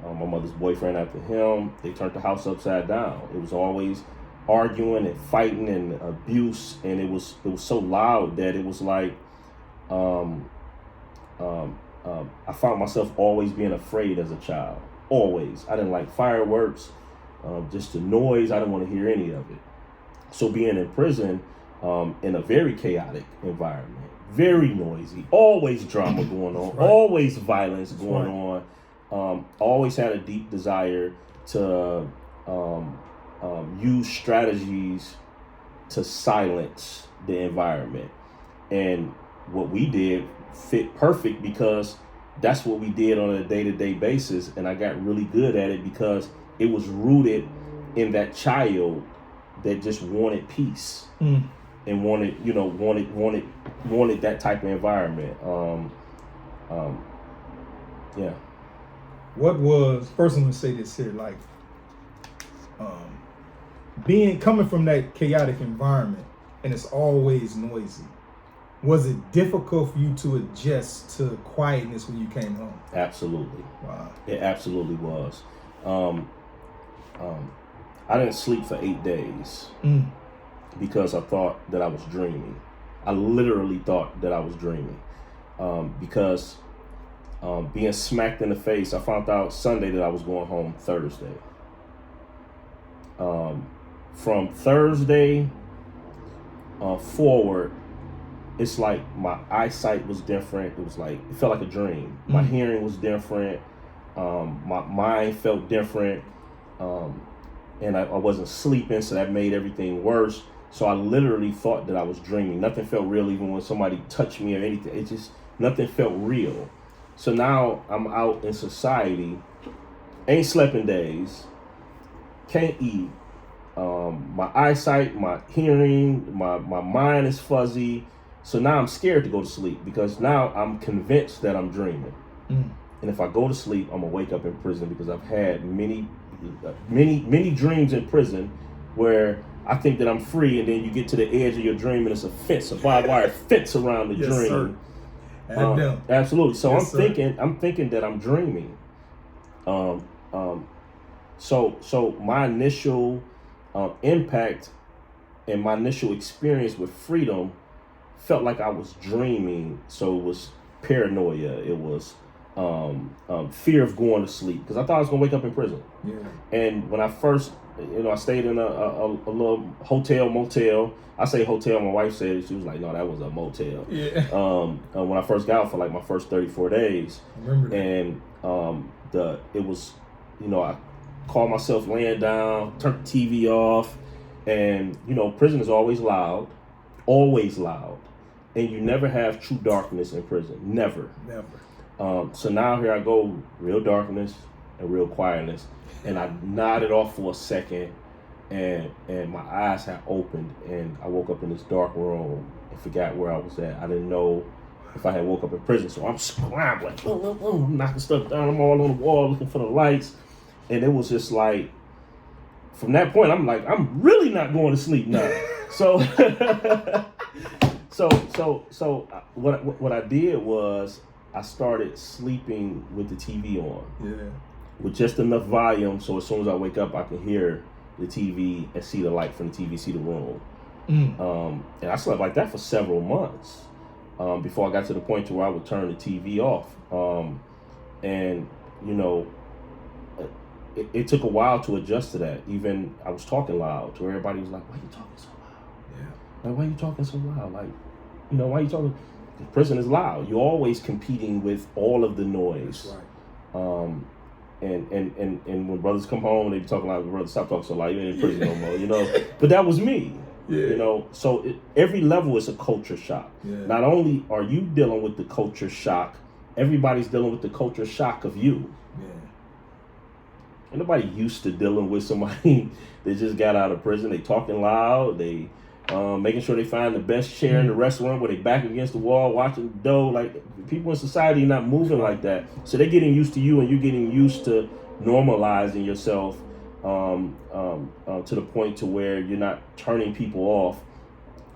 my mother's boyfriend after him, they turned the house upside down. It was always arguing and fighting and abuse, and it was so loud that it was like I found myself always being afraid as a child. Always. I didn't like fireworks, just the noise. I didn't want to hear any of it. So being in prison, in a very chaotic environment, very noisy, always drama going on, always violence going on, always had a deep desire to use strategies to silence the environment. And what we did fit perfect because that's what we did on a day-to-day basis. And I got really good at it because it was rooted in that child that just wanted peace and wanted that type of environment. Yeah. What was, first I'm gonna say this here, like coming from that chaotic environment and it's always noisy. Was it difficult for you to adjust to quietness when you came home? Absolutely. Wow. It absolutely was. I didn't sleep for 8 days because I thought that I was dreaming. I literally thought that I was dreaming because being smacked in the face, I found out Sunday that I was going home Thursday. From Thursday forward, it's like my eyesight was different. It was like, it felt like a dream. My hearing was different. My mind felt different. And I wasn't sleeping, so that made everything worse. So I literally thought that I was dreaming. Nothing felt real, even when somebody touched me or anything. It just, nothing felt real. So now I'm out in society, ain't slept in days, can't eat. My eyesight, my hearing, my mind is fuzzy. So now I'm scared to go to sleep because now I'm convinced that I'm dreaming. And if I go to sleep, I'm gonna wake up in prison because I've had many dreams in prison where I think that I'm free, and then you get to the edge of your dream and it's a fence, a barbed wire fence around the dream. Sir. Absolutely. So yes, I'm thinking that I'm dreaming. So my initial impact and my initial experience with freedom felt like I was dreaming. So it was paranoia. It was fear of going to sleep because I thought I was gonna wake up in prison. Yeah. And when I first, I stayed in a little hotel, motel. I say hotel. My wife said it. She was like, "No, that was a motel." Yeah. When I first got out for like my first 34 days, I remember that. and it was, I called myself laying down, turned the TV off, and prison is always loud, and you never have true darkness in prison, never. So now here I go, real darkness and real quietness. And I nodded off for a second, and my eyes had opened, and I woke up in this dark room and forgot where I was at. I didn't know if I had woke up in prison, so I'm scrambling, knocking stuff down. I'm all on the wall looking for the lights, and it was just like, from that point, I'm like, I'm really not going to sleep now. So what I did was I started sleeping with the TV on. Yeah. With just enough volume, so as soon as I wake up, I can hear the TV and see the light from the TV, see the room. And I slept like that for several months before I got to the point to where I would turn the TV off. It took a while to adjust to that. Even I was talking loud to where everybody was like, "Why are you talking so loud? Yeah. Like, why are you talking so loud? Like, why are you talking?" The prison is loud. You're always competing with all of the noise. That's right. And when brothers come home, they be talking like, brother, stop talking so loud. You ain't in prison no more, you know. But that was me, you know. So every level is a culture shock. Not only are you dealing with the culture shock, everybody's dealing with the culture shock of you. Ain't nobody used to dealing with somebody that just got out of prison. They talking loud. They making sure they find the best chair in the restaurant where they back against the wall watching the dough. Like, people in society are not moving like that. So they're getting used to you, and you're getting used to normalizing yourself to the point to where you're not turning people off.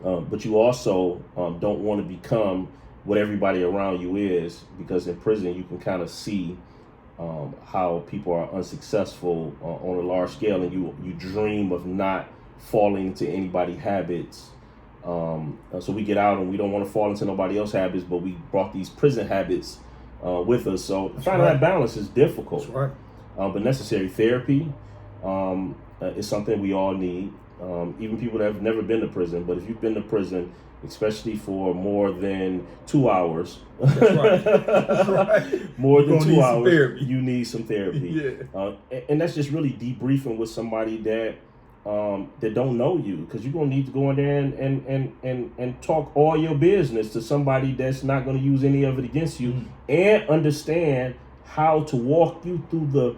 But you also don't want to become what everybody around you is, because in prison you can kind of see how people are unsuccessful on a large scale, and you dream of not falling into anybody's habits. So we get out and we don't want to fall into nobody else's habits, but we brought these prison habits with us. So finding that balance is difficult. But necessary. Therapy is something we all need. Even people that have never been to prison, but if you've been to prison, especially for more than 2 hours, more than 2 hours, you need some therapy. And that's just really debriefing with somebody that don't know you, because you're gonna need to go in there and talk all your business to somebody that's not gonna use any of it against you, and understand how to walk you through the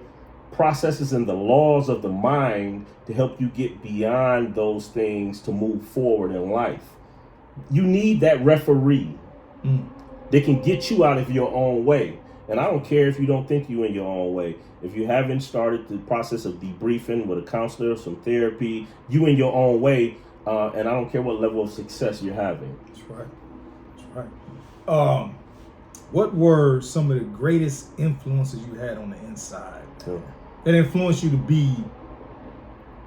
processes and the laws of the mind to help you get beyond those things to move forward in life. You need that referee that can get you out of your own way. And I don't care if you don't think you in your own way. If you haven't started the process of debriefing with a counselor, some therapy, you in your own way, and I don't care what level of success you're having. That's right. What were some of the greatest influences you had on the inside that influenced you to be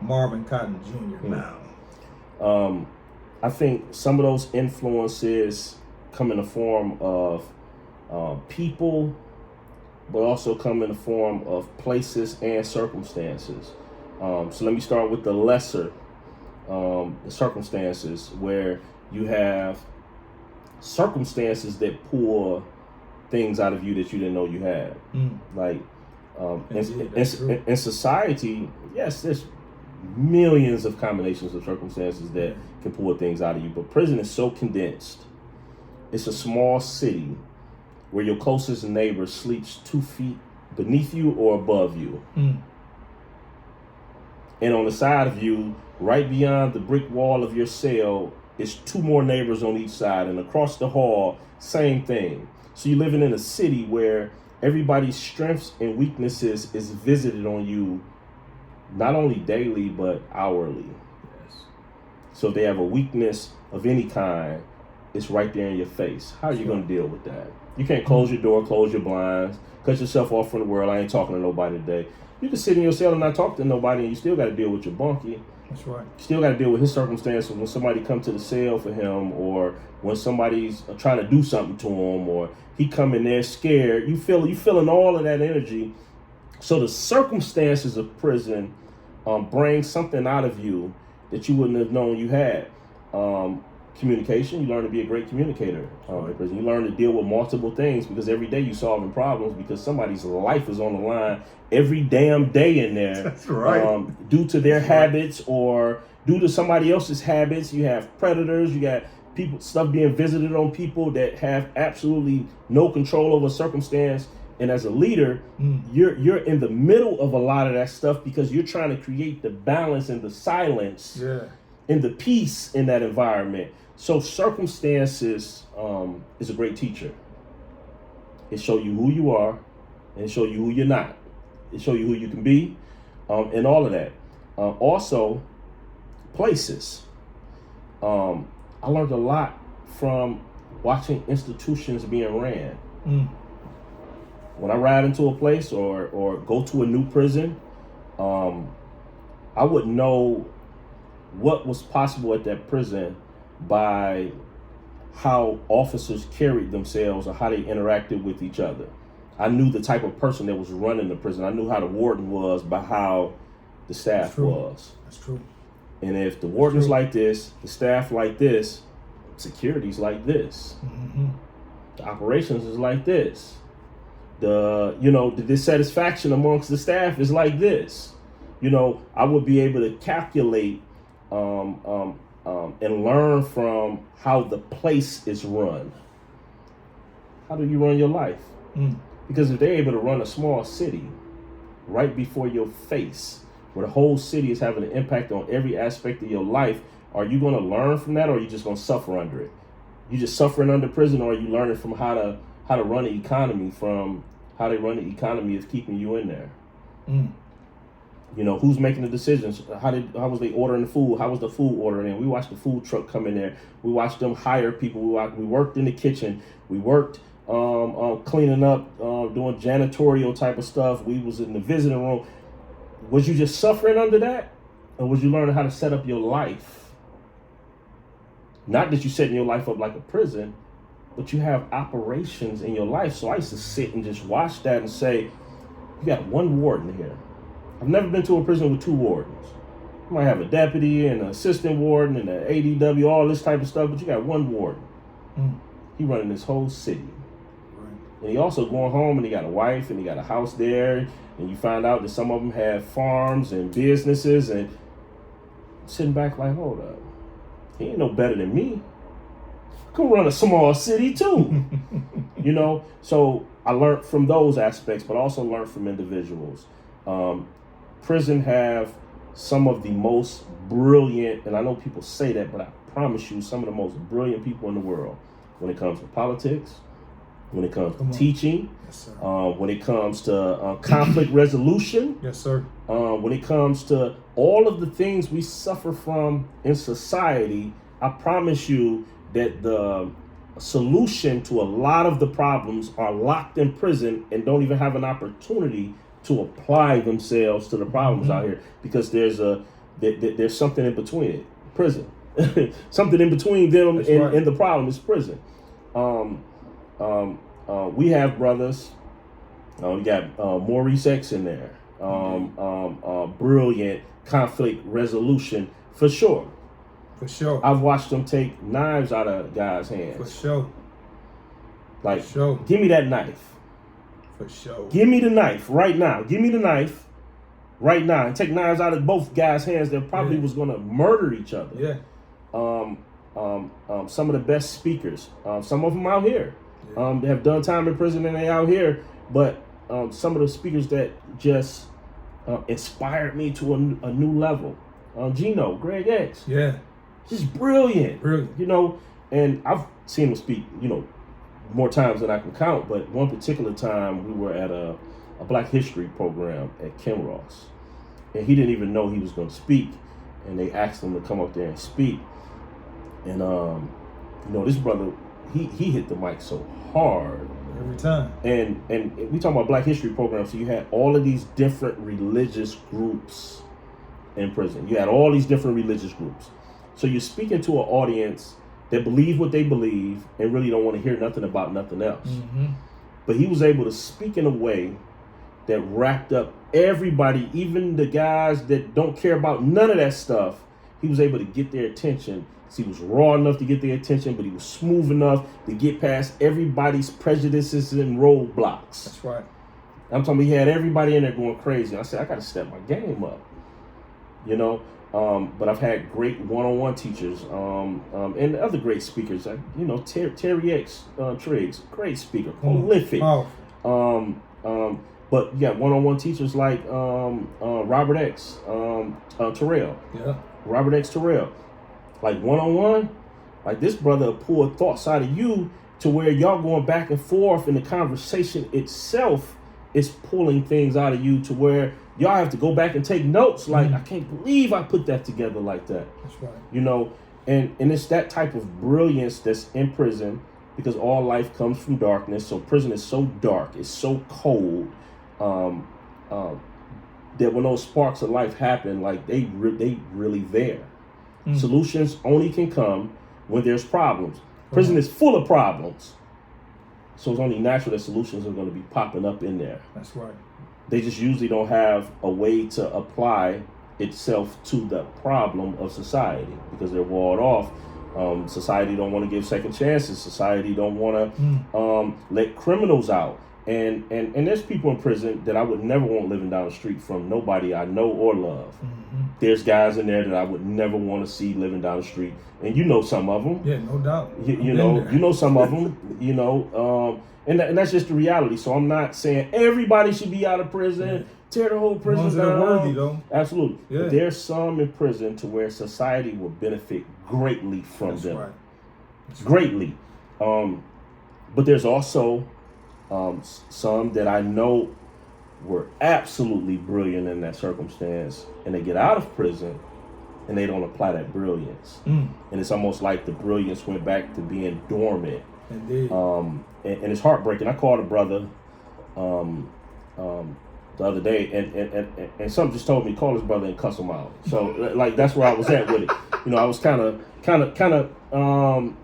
Marvin Cotton Jr. now? I think some of those influences come in the form of people, but also come in the form of places and circumstances. So let me start with the lesser the circumstances, where you have circumstances that pull things out of you that you didn't know you had. Like in society, yes, there's millions of combinations of circumstances that can pull things out of you, but prison is so condensed. It's a small city where your closest neighbor sleeps 2 feet beneath you or above you. And on the side of you, right beyond the brick wall of your cell, is 2 more neighbors on each side, and across the hall, same thing. So you're living in a city where everybody's strengths and weaknesses is visited on you, not only daily, but hourly. So if they have a weakness of any kind, it's right there in your face. How are you going to deal with that? You can't close your door, close your blinds, cut yourself off from the world. I ain't talking to nobody today. You can sit in your cell and not talk to nobody, and you still got to deal with your bunkie. That's right. You still got to deal with his circumstances when somebody come to the cell for him, or when somebody's trying to do something to him, or he come in there scared. You feeling all of that energy. So the circumstances of prison bring something out of you that you wouldn't have known you had. Communication, you learn to be a great communicator in prison. You learn to deal with multiple things, because every day you're solving problems, because somebody's life is on the line every damn day in there. That's right. Due to their habits or due to somebody else's habits. You have predators, you got stuff being visited on people that have absolutely no control over circumstance. And as a leader, you're in the middle of a lot of that stuff, because you're trying to create the balance and the silence and the peace in that environment. So circumstances is a great teacher. It shows you who you are, and it shows you who you're not. It shows you who you can be, and all of that. Also, places. I learned a lot from watching institutions being ran. When I ride into a place or go to a new prison, I would know what was possible at that prison by how officers carried themselves or how they interacted with each other. I knew the type of person that was running the prison. I knew how the warden was by how the staff was. That's true. And if the warden's like this, the staff like this, security's like this, the operations is like this. the dissatisfaction amongst the staff is like this. I would be able to calculate and learn from how the place is run. How do you run your life? Because if they're able to run a small city right before your face, where the whole city is having an impact on every aspect of your life, are you going to learn from that, or are you just going to suffer under it? You just suffering under prison, or are you learning from how to run the economy, from how they run the economy is keeping you in there? Who's making the decisions? How was they ordering the food? How was the food ordering in? We watched the food truck come in there. We watched them hire people. We worked in the kitchen. We worked cleaning up, doing janitorial type of stuff. We was in the visiting room. Was you just suffering under that? Or was you learning how to set up your life? Not that you're setting your life up like a prison, but you have operations in your life. So I used to sit and just watch that and say, you got one warden here. I've never been to a prison with two wardens. You might have a deputy and an assistant warden and an ADW, all this type of stuff, but you got one warden. He running this whole city. And he also going home and he got a wife and he got a house there. And you find out that some of them have farms and businesses, and sitting back like, hold up, he ain't no better than me. I can run a small city too. So I learned from those aspects, but also learned from individuals. Prison have some of the most brilliant, and I know people say that, but I promise you, some of the most brilliant people in the world when it comes to politics, when it comes to teaching, yes, sir. When it comes to conflict resolution, yes, sir. When it comes to all of the things we suffer from in society, I promise you that the solution to a lot of the problems are locked in prison and don't even have an opportunity to apply themselves to the problems out here, because there's something in between it. Prison. Something in between them and the problem is prison. We have brothers. We got Maurice X in there. Brilliant conflict resolution for sure. For sure. I've watched them take knives out of guys' hands. For sure. Like, For sure. give me that knife. For sure. Give me the knife right now. Give me the knife right now. And take knives out of both guys' hands that probably was going to murder each other. Yeah. Some of the best speakers. Some of them out here. They have done time in prison and they out here. But some of the speakers that just inspired me to a new level. Gino, Greg X. Yeah. Just brilliant. Brilliant. And I've seen him speak, more times than I can count, but one particular time we were at a Black History program at Kinross, and he didn't even know he was going to speak, and they asked him to come up there and speak, and this brother, he hit the mic so hard every time, and we talking about Black History program, so you had all of these different religious groups in prison. You had all these different religious groups, so you're speaking to an audience that believe what they believe and really don't want to hear nothing about nothing else. But he was able to speak in a way that wrapped up everybody, even the guys that don't care about none of that stuff. He was able to get their attention. So he was raw enough to get their attention, but he was smooth enough to get past everybody's prejudices and roadblocks. That's right. I'm talking, he had everybody in there going crazy. I said, I got to step my game up, But I've had great one-on-one teachers and other great speakers. Terry X Triggs, great speaker, prolific. But you got one-on-one teachers like Robert X Terrell. Yeah. Robert X Terrell. Like one-on-one, like this brother pulled thoughts out of you to where y'all going back and forth, and the conversation itself is pulling things out of you to where y'all have to go back and take notes. Like, I can't believe I put that together like that. That's right. And it's that type of brilliance that's in prison, because all life comes from darkness. So prison is so dark, it's so cold, that when those sparks of life happen, like they really there. Solutions only can come when there's problems. Prison is full of problems. So it's only natural that solutions are going to be popping up in there. That's right. They just usually don't have a way to apply itself to the problem of society because they're walled off. Society don't want to give second chances. Society don't want to let criminals out. And there's people in prison that I would never want living down the street from nobody I know or love. Mm-hmm. There's guys in there that I would never want to see living down the street, and you know some of them. Yeah, no doubt. You know some of them. You know, and that's just the reality. So I'm not saying everybody should be out of prison. Yeah. Tear the whole prison down. They're worthy, though. Absolutely. Yeah. But there's some in prison to where society will benefit greatly from them. Right. Greatly. But there's also some that I know were absolutely brilliant in that circumstance, and they get out of prison and they don't apply that brilliance. And it's almost like the brilliance went back to being dormant. Indeed. And it's heartbreaking. I called a brother the other day, and something just told me call his brother and cuss him out. So like that's where I was at with it. You know, I was kind of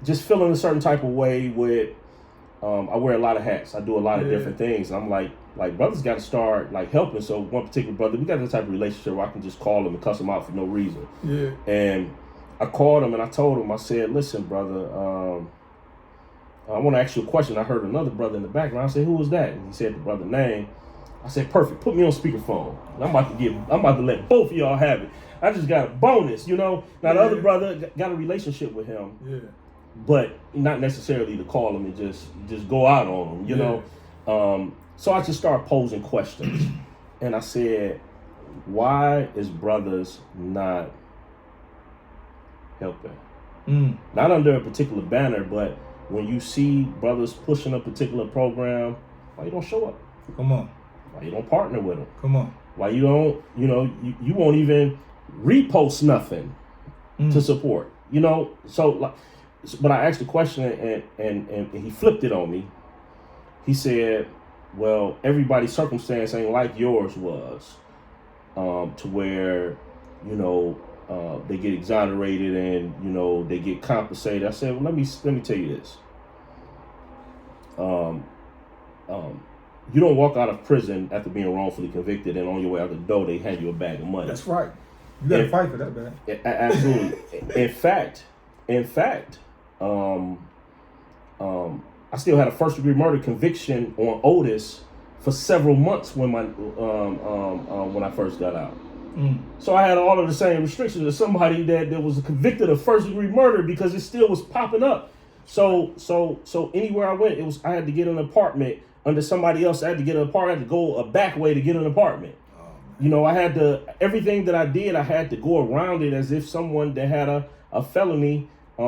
just feeling a certain type of way with. I wear a lot of hats. I do a lot of different things. And I'm like brothers got to start like helping. So one particular brother, we got this type of relationship where I can just call him and cuss him out for no reason. Yeah. And I called him and I told him, I said, listen, brother, I want to ask you a question. I heard another brother in the background. I said, who was that? And he said the brother name. I said, perfect. Put me on speakerphone. I'm about to let both of y'all have it. I just got a bonus, you know. Now the other brother got a relationship with him. Yeah. But not necessarily to call him and just go out on him, you know. So I just started posing questions. And I said, why is brothers not helping? Not under a particular banner, but when you see brothers pushing a particular program, why you don't show up? Come on. Why you don't partner with them? Come on. Why you don't, you won't even repost nothing to support, you know? So, like, but I asked the question and he flipped it on me. He said, well, everybody's circumstance ain't like yours was, to where, they get exonerated and, they get compensated. I said, well, let me tell you this. You don't walk out of prison after being wrongfully convicted and on your way out the door, they hand you a bag of money. That's right. You got to fight for that, man. Absolutely. In fact, I still had a first-degree murder conviction on Otis for several months when when I first got out. So I had all of the same restrictions as somebody that was convicted of first-degree murder because it still was popping up. So anywhere I went, I had to get an apartment under somebody else. I had to get an apartment. I had to go a back way to get an apartment. I had to, everything that I did, I had to go around it as if someone that had a felony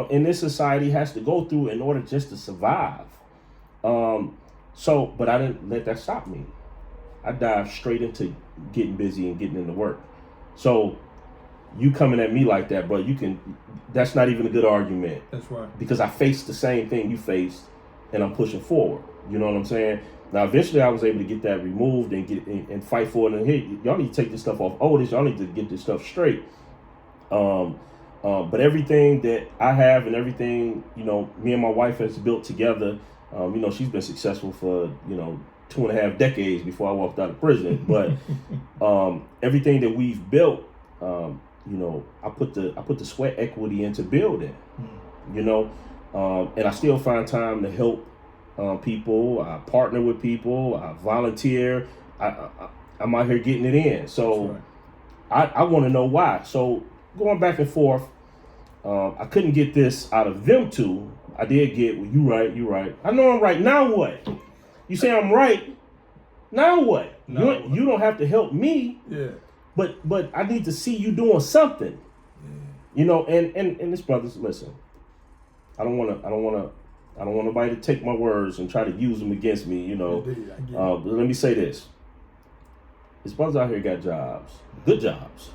in this society has to go through in order just to survive. But I didn't let that stop me. I dived straight into getting busy and getting into work. So you coming at me like that, bro, that's not even a good argument. That's right. Because I faced the same thing you faced and I'm pushing forward. You know what I'm saying? Now, eventually I was able to get that removed and fight for it. And hey, y'all need to take this stuff off Otis. Y'all need to get this stuff straight. But everything that I have and everything, me and my wife has built together, she's been successful for, 2.5 decades before I walked out of prison. But everything that we've built, I put the sweat equity into building, and I still find time to help people. I partner with people. I volunteer. I'm out here getting it in. So right. I want to know why. So going back and forth, I couldn't get this out of them two. I did get, well, you right. I know I'm right. Now what? You say I'm right. Now what? You don't have to help me. Yeah. But I need to see you doing something. Yeah. And this brothers, listen. I don't want nobody to take my words and try to use them against me, But let me say this. These brothers out here got jobs, good jobs.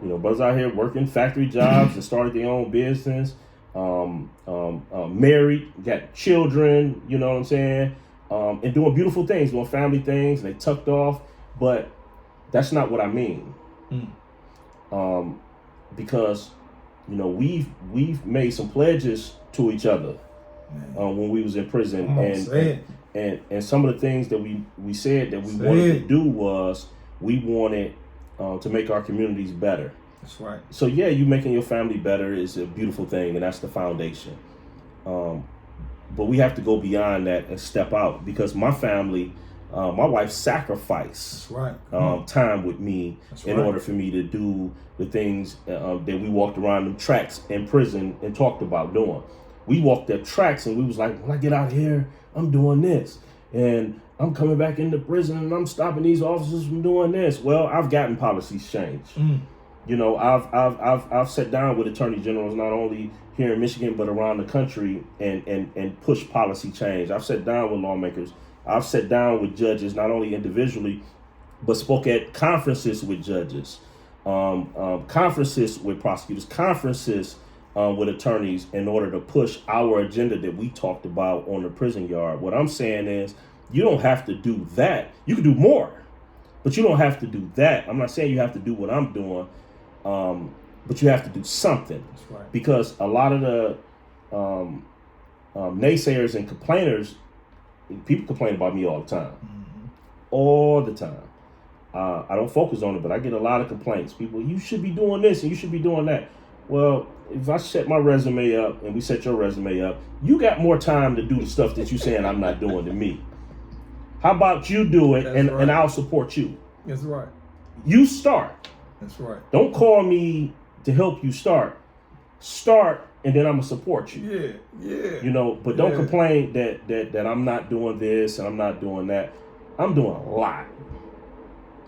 Brothers out here working factory jobs and started their own business, married, got children, you know what I'm saying? And doing beautiful things, doing family things, and they tucked off. But that's not what I mean. Because, we've made some pledges to each other. When we was in prison, and some of the things that we said that we wanted to do was we wanted to make our communities better. That's right. So yeah, you making your family better is a beautiful thing, and that's the foundation. But we have to go beyond that and step out, because my family My wife sacrificed time with me in order for me to do the things that we walked around them tracks in prison and talked about doing. We walked the tracks and we was like, when I get out of here, I'm doing this. And I'm coming back into prison and I'm stopping these officers from doing this. Well, I've gotten policies changed. You know, I've sat down with attorney generals, not only here in Michigan, but around the country and push policy change. I've sat down with lawmakers. I've sat down with judges, not only individually, but spoke at conferences with judges, conferences with prosecutors, conferences with attorneys in order to push our agenda that we talked about on the prison yard. What I'm saying is you don't have to do that. You can do more, but you don't have to do that. I'm not saying you have to do what I'm doing, but you have to do something. That's right. Because a lot of the naysayers and complainers, people complain about me all the time. All the time. I don't focus on it, but I get a lot of complaints. People, you should be doing this and you should be doing that. Well, if I set my resume up and we set your resume up, you got more time to do the stuff that you're saying I'm not doing than me. How about you do it and I'll support you? That's right. You start. That's right. Don't call me to help you start. Start and then I'm gonna support you. Yeah. You know, but don't complain that I'm not doing this and I'm not doing that. I'm doing a lot.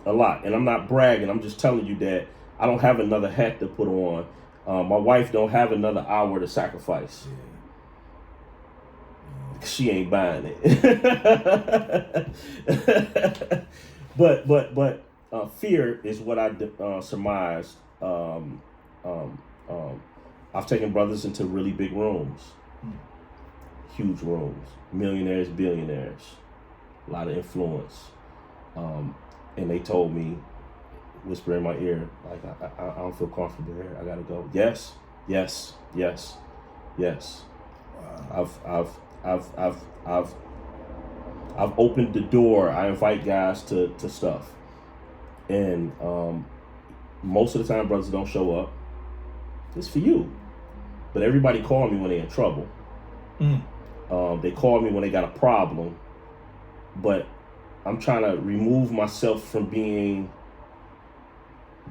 And I'm not bragging. I'm just telling you that I don't have another hat to put on. My wife don't have another hour to sacrifice. She ain't buying it. but fear is what I surmised. I've taken brothers into really big rooms, huge rooms, millionaires, billionaires, a lot of influence. And they told me, whisper in my ear, like, I don't feel comfortable here. I gotta go. Yes. Wow. I've opened the door. I invite guys to stuff. And most of the time brothers don't show up. It's for you. But everybody call me when they're in trouble. They call me when they got a problem. But I'm trying to remove myself from being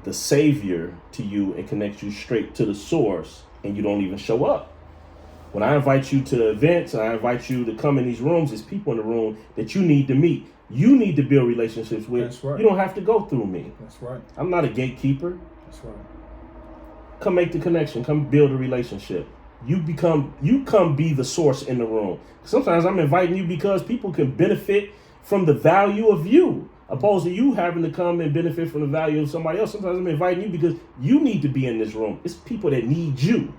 the savior to you and connect you straight to the source, and you don't even show up. When I invite you to events and I invite you to come in these rooms, there's people in the room that you need to meet. You need to build relationships with. That's right. You don't have to go through me. That's right. I'm not a gatekeeper. That's right. Come make the connection. Come build a relationship. You come be the source in the room. Sometimes I'm inviting you because people can benefit from the value of you, opposed to you having to come and benefit from the value of somebody else. Sometimes I'm inviting you because you need to be in this room. It's people that need you.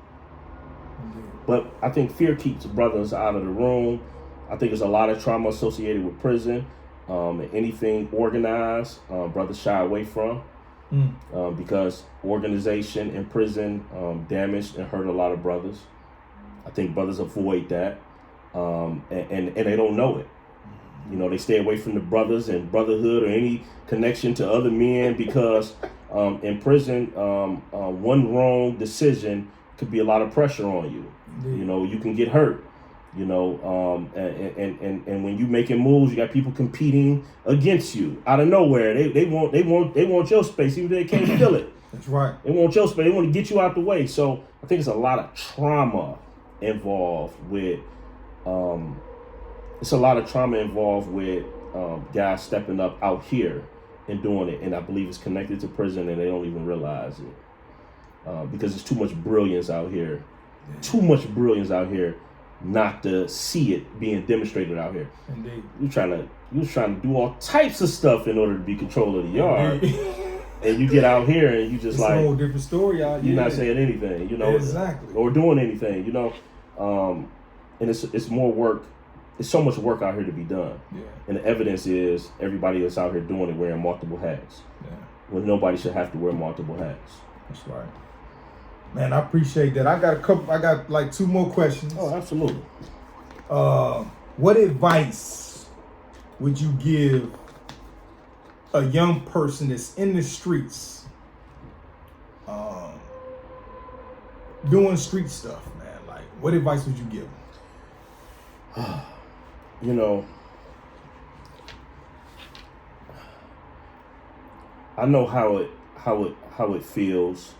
But I think fear keeps brothers out of the room. I think there's a lot of trauma associated with prison. Anything organized, brothers shy away from. Because organization in prison damaged and hurt a lot of brothers. I think brothers avoid that. And they don't know it. You know, they stay away from the brothers and brotherhood or any connection to other men because in prison, one wrong decision could be a lot of pressure on you. Indeed. You know, you can get hurt. You know, and when you making moves, you got people competing against you out of nowhere. They want your space, even though they can't fill it. That's right. They want your space. They want to get you out the way. So I think there's a lot of trauma involved with. It's a lot of trauma involved with guys stepping up out here and doing it, and I believe it's connected to prison, and they don't even realize it because there's too much brilliance out here. Yeah. Too much brilliance out here. Not to see it being demonstrated out here. Indeed. You was trying to do all types of stuff in order to be control of the yard. And you get out here and you just it's a whole different story out here. You're not saying anything, you know. Exactly. Or doing anything, you know. And it's more work. It's so much work out here to be done. Yeah. And the evidence is everybody that's out here doing it wearing multiple hats. Yeah. When nobody should have to wear multiple hats. That's right. Man, I appreciate that. I got like two more questions. Oh, absolutely. What advice would you give a young person that's in the streets, doing street stuff, man? Like, what advice would you give them? You know, I know how it feels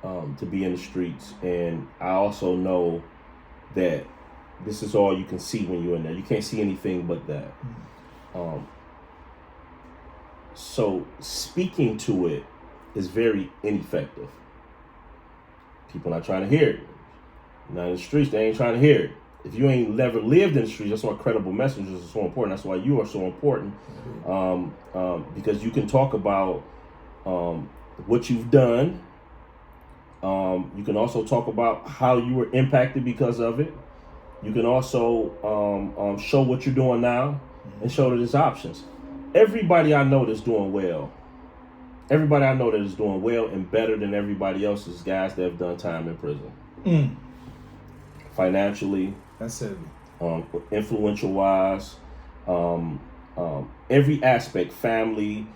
to be in the streets, and I also know that this is all you can see when you're in there. You can't see anything but that. So speaking to it is very ineffective. People not trying to hear it. Now in the streets, they ain't trying to hear it. If you ain't never lived in the streets, that's why credible messengers are so important. That's why you are so important, because you can talk about what you've done. You can also talk about how you were impacted because of it. You can also show what you're doing now and show that there's options. Everybody I know that's doing well, everybody I know that is doing well and better than everybody else is guys that have done time in prison. Financially, that's it. Influential wise, every aspect, family,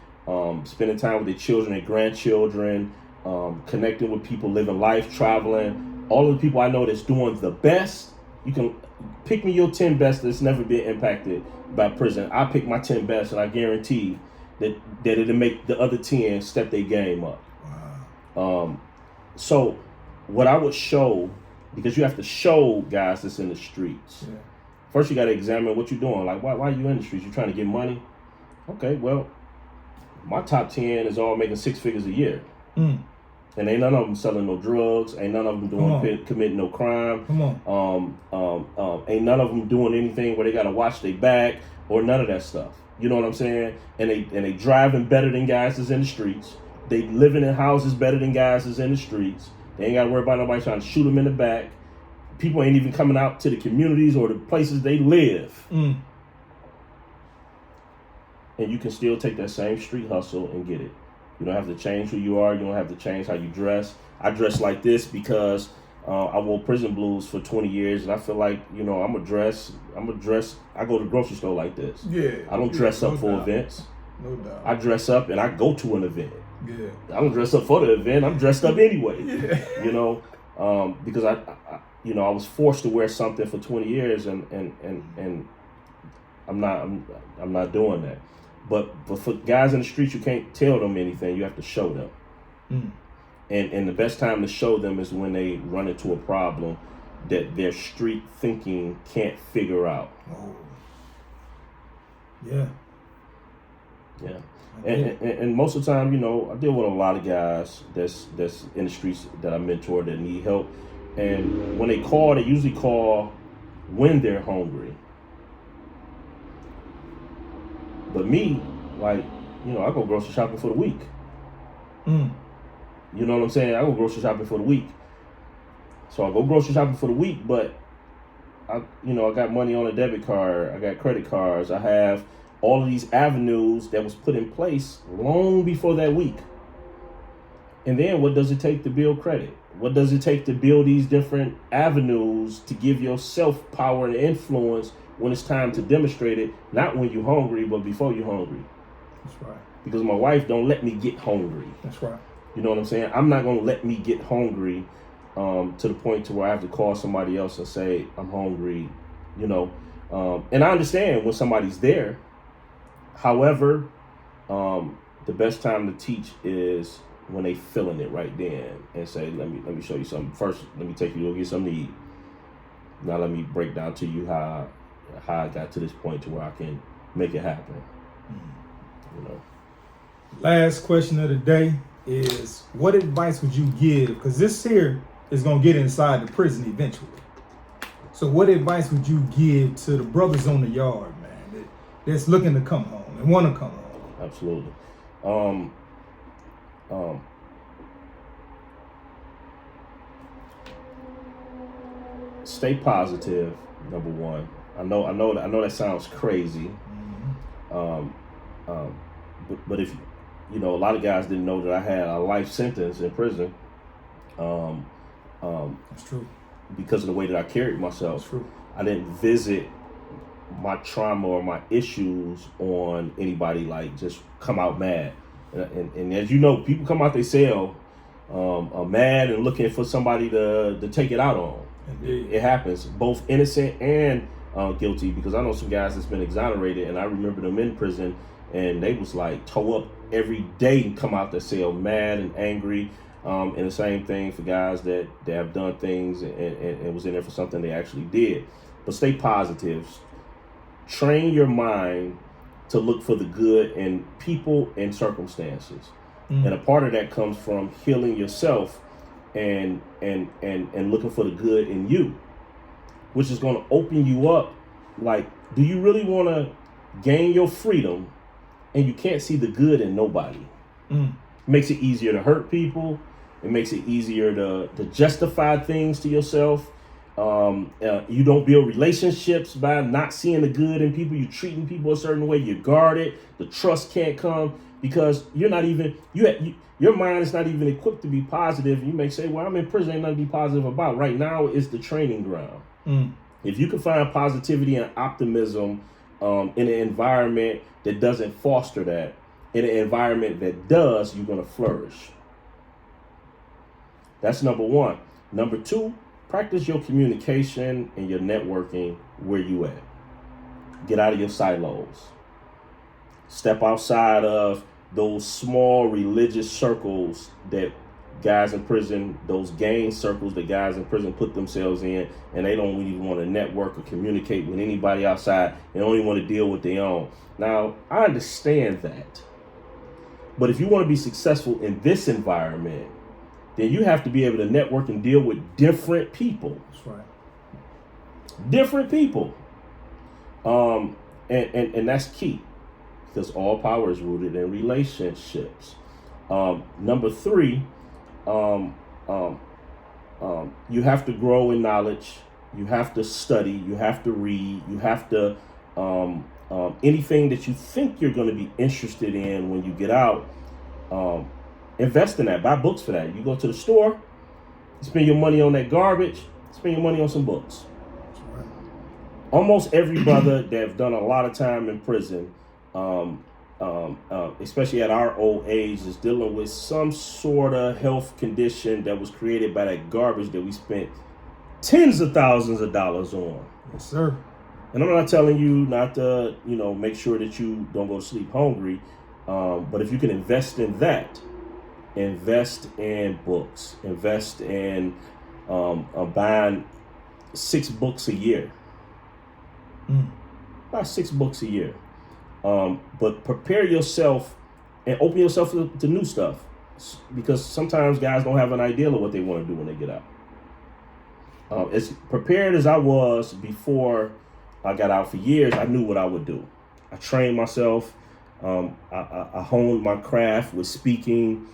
spending time with their children and grandchildren, connecting with people, living life, traveling. All of the people I know that's doing the best, you can pick me your 10 best that's never been impacted by prison. I pick my 10 best, and I guarantee that it'll make the other 10 step their game up. Wow. So what I would show, because you have to show guys that's in the streets. Yeah. First, you got to examine what you're doing. Like, why are you in the streets? You trying to get money? Okay, well, my top 10 is all making 6 figures a year. And ain't none of them selling no drugs. Ain't none of them committing no crime. Ain't none of them doing anything where they got to watch their back or none of that stuff. You know what I'm saying? And they driving better than guys that's in the streets. They living in houses better than guys that's in the streets. They ain't got to worry about nobody trying to shoot them in the back. People ain't even coming out to the communities or the places they live. And you can still take that same street hustle and get it. You don't have to change who you are. You don't have to change how you dress. I dress like this because I wore prison blues for 20 years, and I feel like, I'm a dress. I go to the grocery store like this. Yeah. I don't dress up for events. No doubt. I dress up and I go to an event. Yeah. I don't dress up for the event. I'm dressed up anyway. Yeah. Because I was forced to wear something for 20 years, and I'm not doing that. But for guys in the streets, you can't tell them anything. You have to show them. And the best time to show them is when they run into a problem that their street thinking can't figure out. Oh. Yeah. Yeah. And most of the time, I deal with a lot of guys that's in the streets that I mentor that need help. And when they call, they usually call when they're hungry. But me, I go grocery shopping for the week. You know what I'm saying? I go grocery shopping for the week. So I go grocery shopping for the week, but I got money on a debit card. I got credit cards. I have all of these avenues that was put in place long before that week. And then what does it take to build credit? What does it take to build these different avenues to give yourself power and influence when it's time to demonstrate it, not when you're hungry, but before you're hungry? That's right. Because my wife don't let me get hungry. That's right. You know what I'm saying? I'm not going to let me get hungry to the point to where I have to call somebody else and say, I'm hungry, and I understand when somebody's there. However, the best time to teach is when they feeling it right then and say, let me show you something. First, let me take you to go get something to eat. Now let me break down to you how I got to this point to where I can make it happen. Last question of the day is, what advice would you give? Because this here is going to get inside the prison eventually. So what advice would you give to the brothers on the yard, man, that's looking to come home and want to come home? Absolutely. Stay positive, number one. I know that sounds crazy. But if a lot of guys didn't know that I had a life sentence in prison. That's true. Because of the way that I carried myself. That's true. I didn't visit my trauma or my issues on anybody, like just come out mad. And as you know, people come out their cell mad and looking for somebody to take it out on. Indeed. It happens, both innocent and guilty, because I know some guys that's been exonerated, and I remember them in prison, and they was like toe up every day come out the cell mad and angry. And the same thing for guys that have done things and was in there for something they actually did. But stay positive. Train your mind to look for the good in people and circumstances. And a part of that comes from healing yourself and looking for the good in you, which is going to open you up. Like, do you really want to gain your freedom and you can't see the good in nobody? Makes it easier to hurt people. It makes it easier to justify things to yourself. You don't build relationships by not seeing the good in people. You're treating people a certain way. You're guarded. The trust can't come because you're not even, your mind is not even equipped to be positive. You may say, well, I'm in prison, ain't nothing to be positive about. Right now is the training ground. If you can find positivity and optimism in an environment that doesn't foster that, in an environment that does, you're going to flourish. That's number one. Number two, practice your communication and your networking where you at. Get out of your silos. Step outside of those small religious circles that guys in prison, those gang circles that guys in prison put themselves in, and they don't even want to network or communicate with anybody outside. They only want to deal with their own. Now, I understand that. But if you want to be successful in this environment, then you have to be able to network and deal with different people. That's right. Different people. And that's key, because all power is rooted in relationships. Number three, you have to grow in knowledge. You have to study. You have to read. You have to anything that you think you're going to be interested in when you get out. Invest in that. Buy books for that. You go to the store, spend your money on that garbage, spend your money on some books. That's right. Almost every brother that have done a lot of time in prison, especially at our old age, is dealing with some sort of health condition that was created by that garbage that we spent tens of thousands of dollars on. Yes, sir. And I'm not telling you not to, make sure that you don't go to sleep hungry. But if you can invest in that, invest in books, invest in buying 6 books a year. Buy 6 books a year. But prepare yourself and open yourself to new stuff, because sometimes guys don't have an idea of what they want to do when they get out. As prepared as I was before I got out, for years, I knew what I would do. I trained myself. I honed my craft with speaking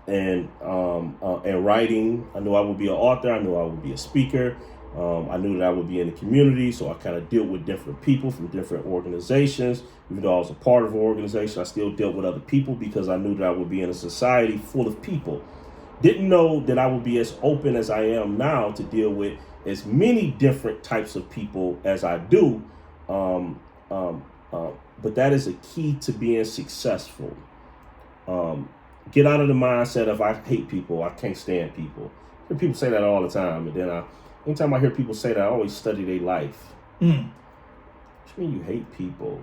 and writing. I knew I would be an author. I knew I would be a speaker. I knew that I would be in the community, so I kind of dealt with different people from different organizations. Even though I was a part of an organization, I still dealt with other people because I knew that I would be in a society full of people. Didn't know that I would be as open as I am now to deal with as many different types of people as I do. But that is a key to being successful. Get out of the mindset of I hate people, I can't stand people. I hear people say that all the time, and then anytime I hear people say that, I always study their life. What do you mean you hate people?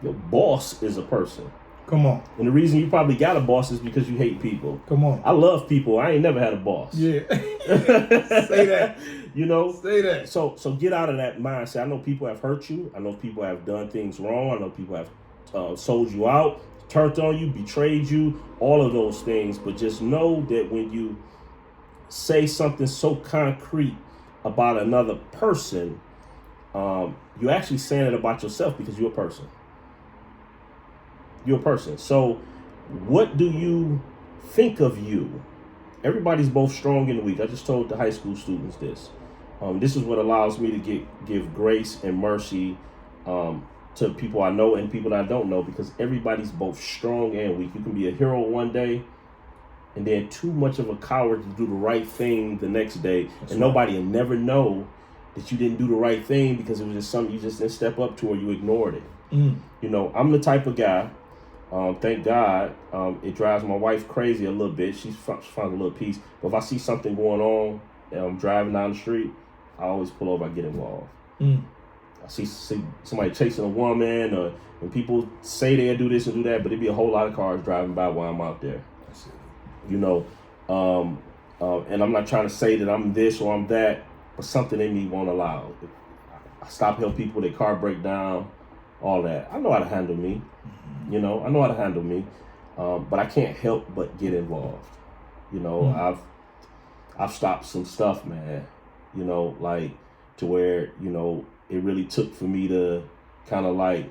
Your boss is a person. Come on. And the reason you probably got a boss is because you hate people. Come on. I love people. I ain't never had a boss. Yeah. Say that. Say that. So get out of that mindset. I know people have hurt you. I know people have done things wrong. I know people have sold you out, turned on you, betrayed you, all of those things. But just know that when you say something so concrete about another person, you're actually saying it about yourself, because you're a person. You're a person. So what do you think of you? Everybody's both strong and weak. I just told the high school students this. This is what allows me to give grace and mercy to people I know and people that I don't know, because everybody's both strong and weak. You can be a hero one day and then too much of a coward to do the right thing the next day. That's and right. Nobody will never know that you didn't do the right thing because it was just something you just didn't step up to, or you ignored it. I'm the type of guy, thank God, it drives my wife crazy a little bit. She finds a little peace. But if I see something going on and I'm driving down the street, I always pull over, I get involved. I see somebody chasing a woman, and people say they'll do this and do that, but there'd be a whole lot of cars driving by while I'm out there. You know, and I'm not trying to say that I'm this or I'm that, but something in me won't allow. I stop help people, their car break down, all that. I know how to handle me. You know, I know how to handle me, but I can't help but get involved. You know, I've stopped some stuff, man. You know, like to where, you know, it really took for me to kind of like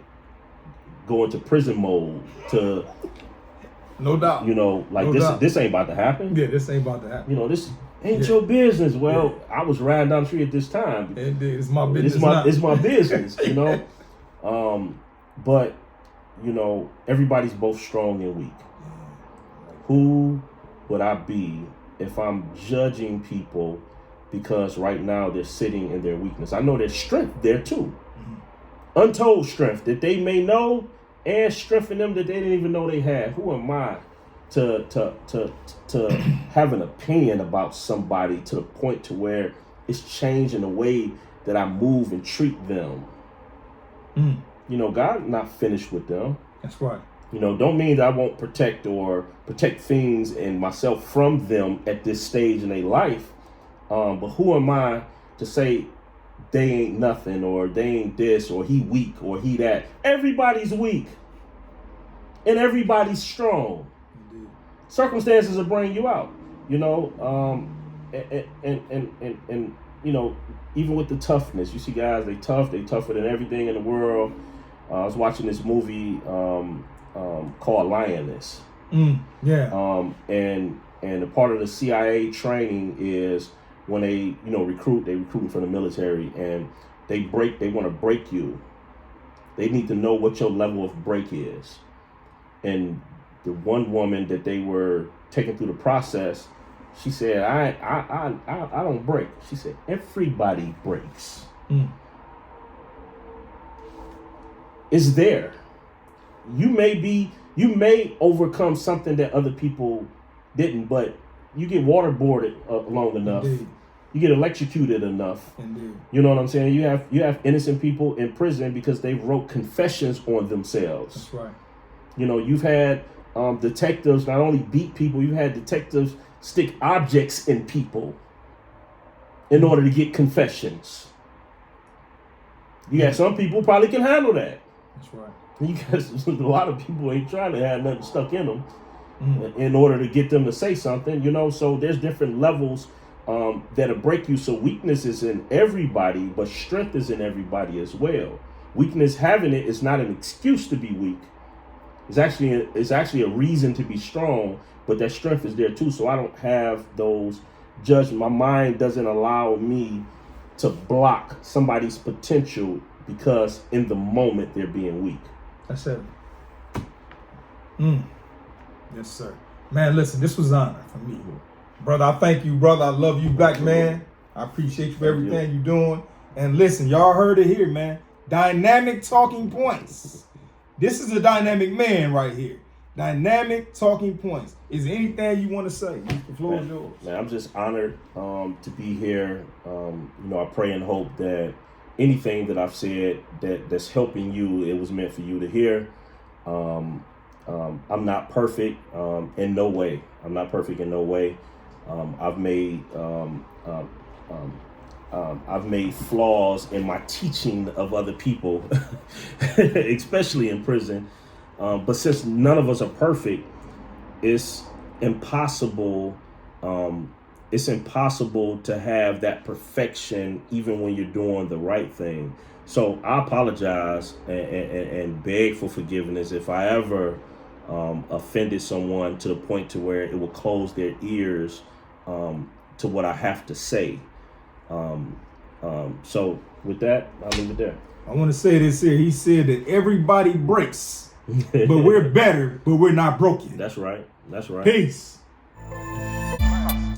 go into prison mode to, no doubt, you know, like this ain't about to happen. Yeah, this ain't about to happen. You know, this ain't your business. Well, I was riding down the street at this time. It's my business. It's my business. You know, but you know, everybody's both strong and weak. Who would I be if I'm judging people because right now they're sitting in their weakness? I know there's strength there too. Untold strength that they may know, and strength in them that they didn't even know they had. Who am I to have an opinion about somebody to the point to where it's changing the way that I move and treat them? You know, God not finished with them. That's right. You know, don't mean that I won't protect things and myself from them at this stage in their life. But who am I to say they ain't nothing, or they ain't this, or he weak, or he that? Everybody's weak and everybody's strong. Indeed. Circumstances will bring you out, you know, and you know, even with the toughness, you see guys, they tougher than everything in the world. I was watching this movie called Lioness. And a part of the CIA training is when they, you know, recruiting from the military, and they want to break you. They need to know what your level of break is. And the one woman that they were taking through the process, she said, I don't break. She said, everybody breaks. It's there. You may overcome something that other people didn't, but you get waterboarded long enough. Indeed. You get electrocuted enough. Indeed. You know what I'm saying? You have innocent people in prison because they wrote confessions on themselves. That's right. You know, you've had detectives not only beat people, you've had detectives stick objects in people in order to get confessions. You got some people probably can handle that. That's right. You got a lot of people ain't trying to have nothing stuck in them in order to get them to say something, you know. So there's different levels that'll break you. So weakness is in everybody, but strength is in everybody as well. Weakness, having it, is not an excuse to be weak. It's actually a reason to be strong, but that strength is there too. So I don't have those judgments. My mind doesn't allow me to block somebody's potential because in the moment they're being weak. That's it. Yes, sir. Man, listen, this was an honor for me. Brother, I thank you, brother. I love you, black man. I appreciate you for everything you're doing. And listen, y'all heard it here, man. Dynamic talking points. This is a dynamic man right here. Dynamic talking points. Is there anything you want to say? The floor is yours. Man, I'm just honored to be here. You know, I pray and hope that anything that I've said that's helping you, it was meant for you to hear. I'm not perfect in no way. I'm not perfect in no way. I've made flaws in my teaching of other people, especially in prison. But since none of us are perfect, it's impossible. It's impossible to have that perfection even when you're doing the right thing. So I apologize and beg for forgiveness if I ever offended someone to the point to where it will close their ears to what I have to say. So with that, I'll leave it there. I want to say this here. He said that everybody breaks, but we're better, but we're not broken. That's right. That's right. Peace.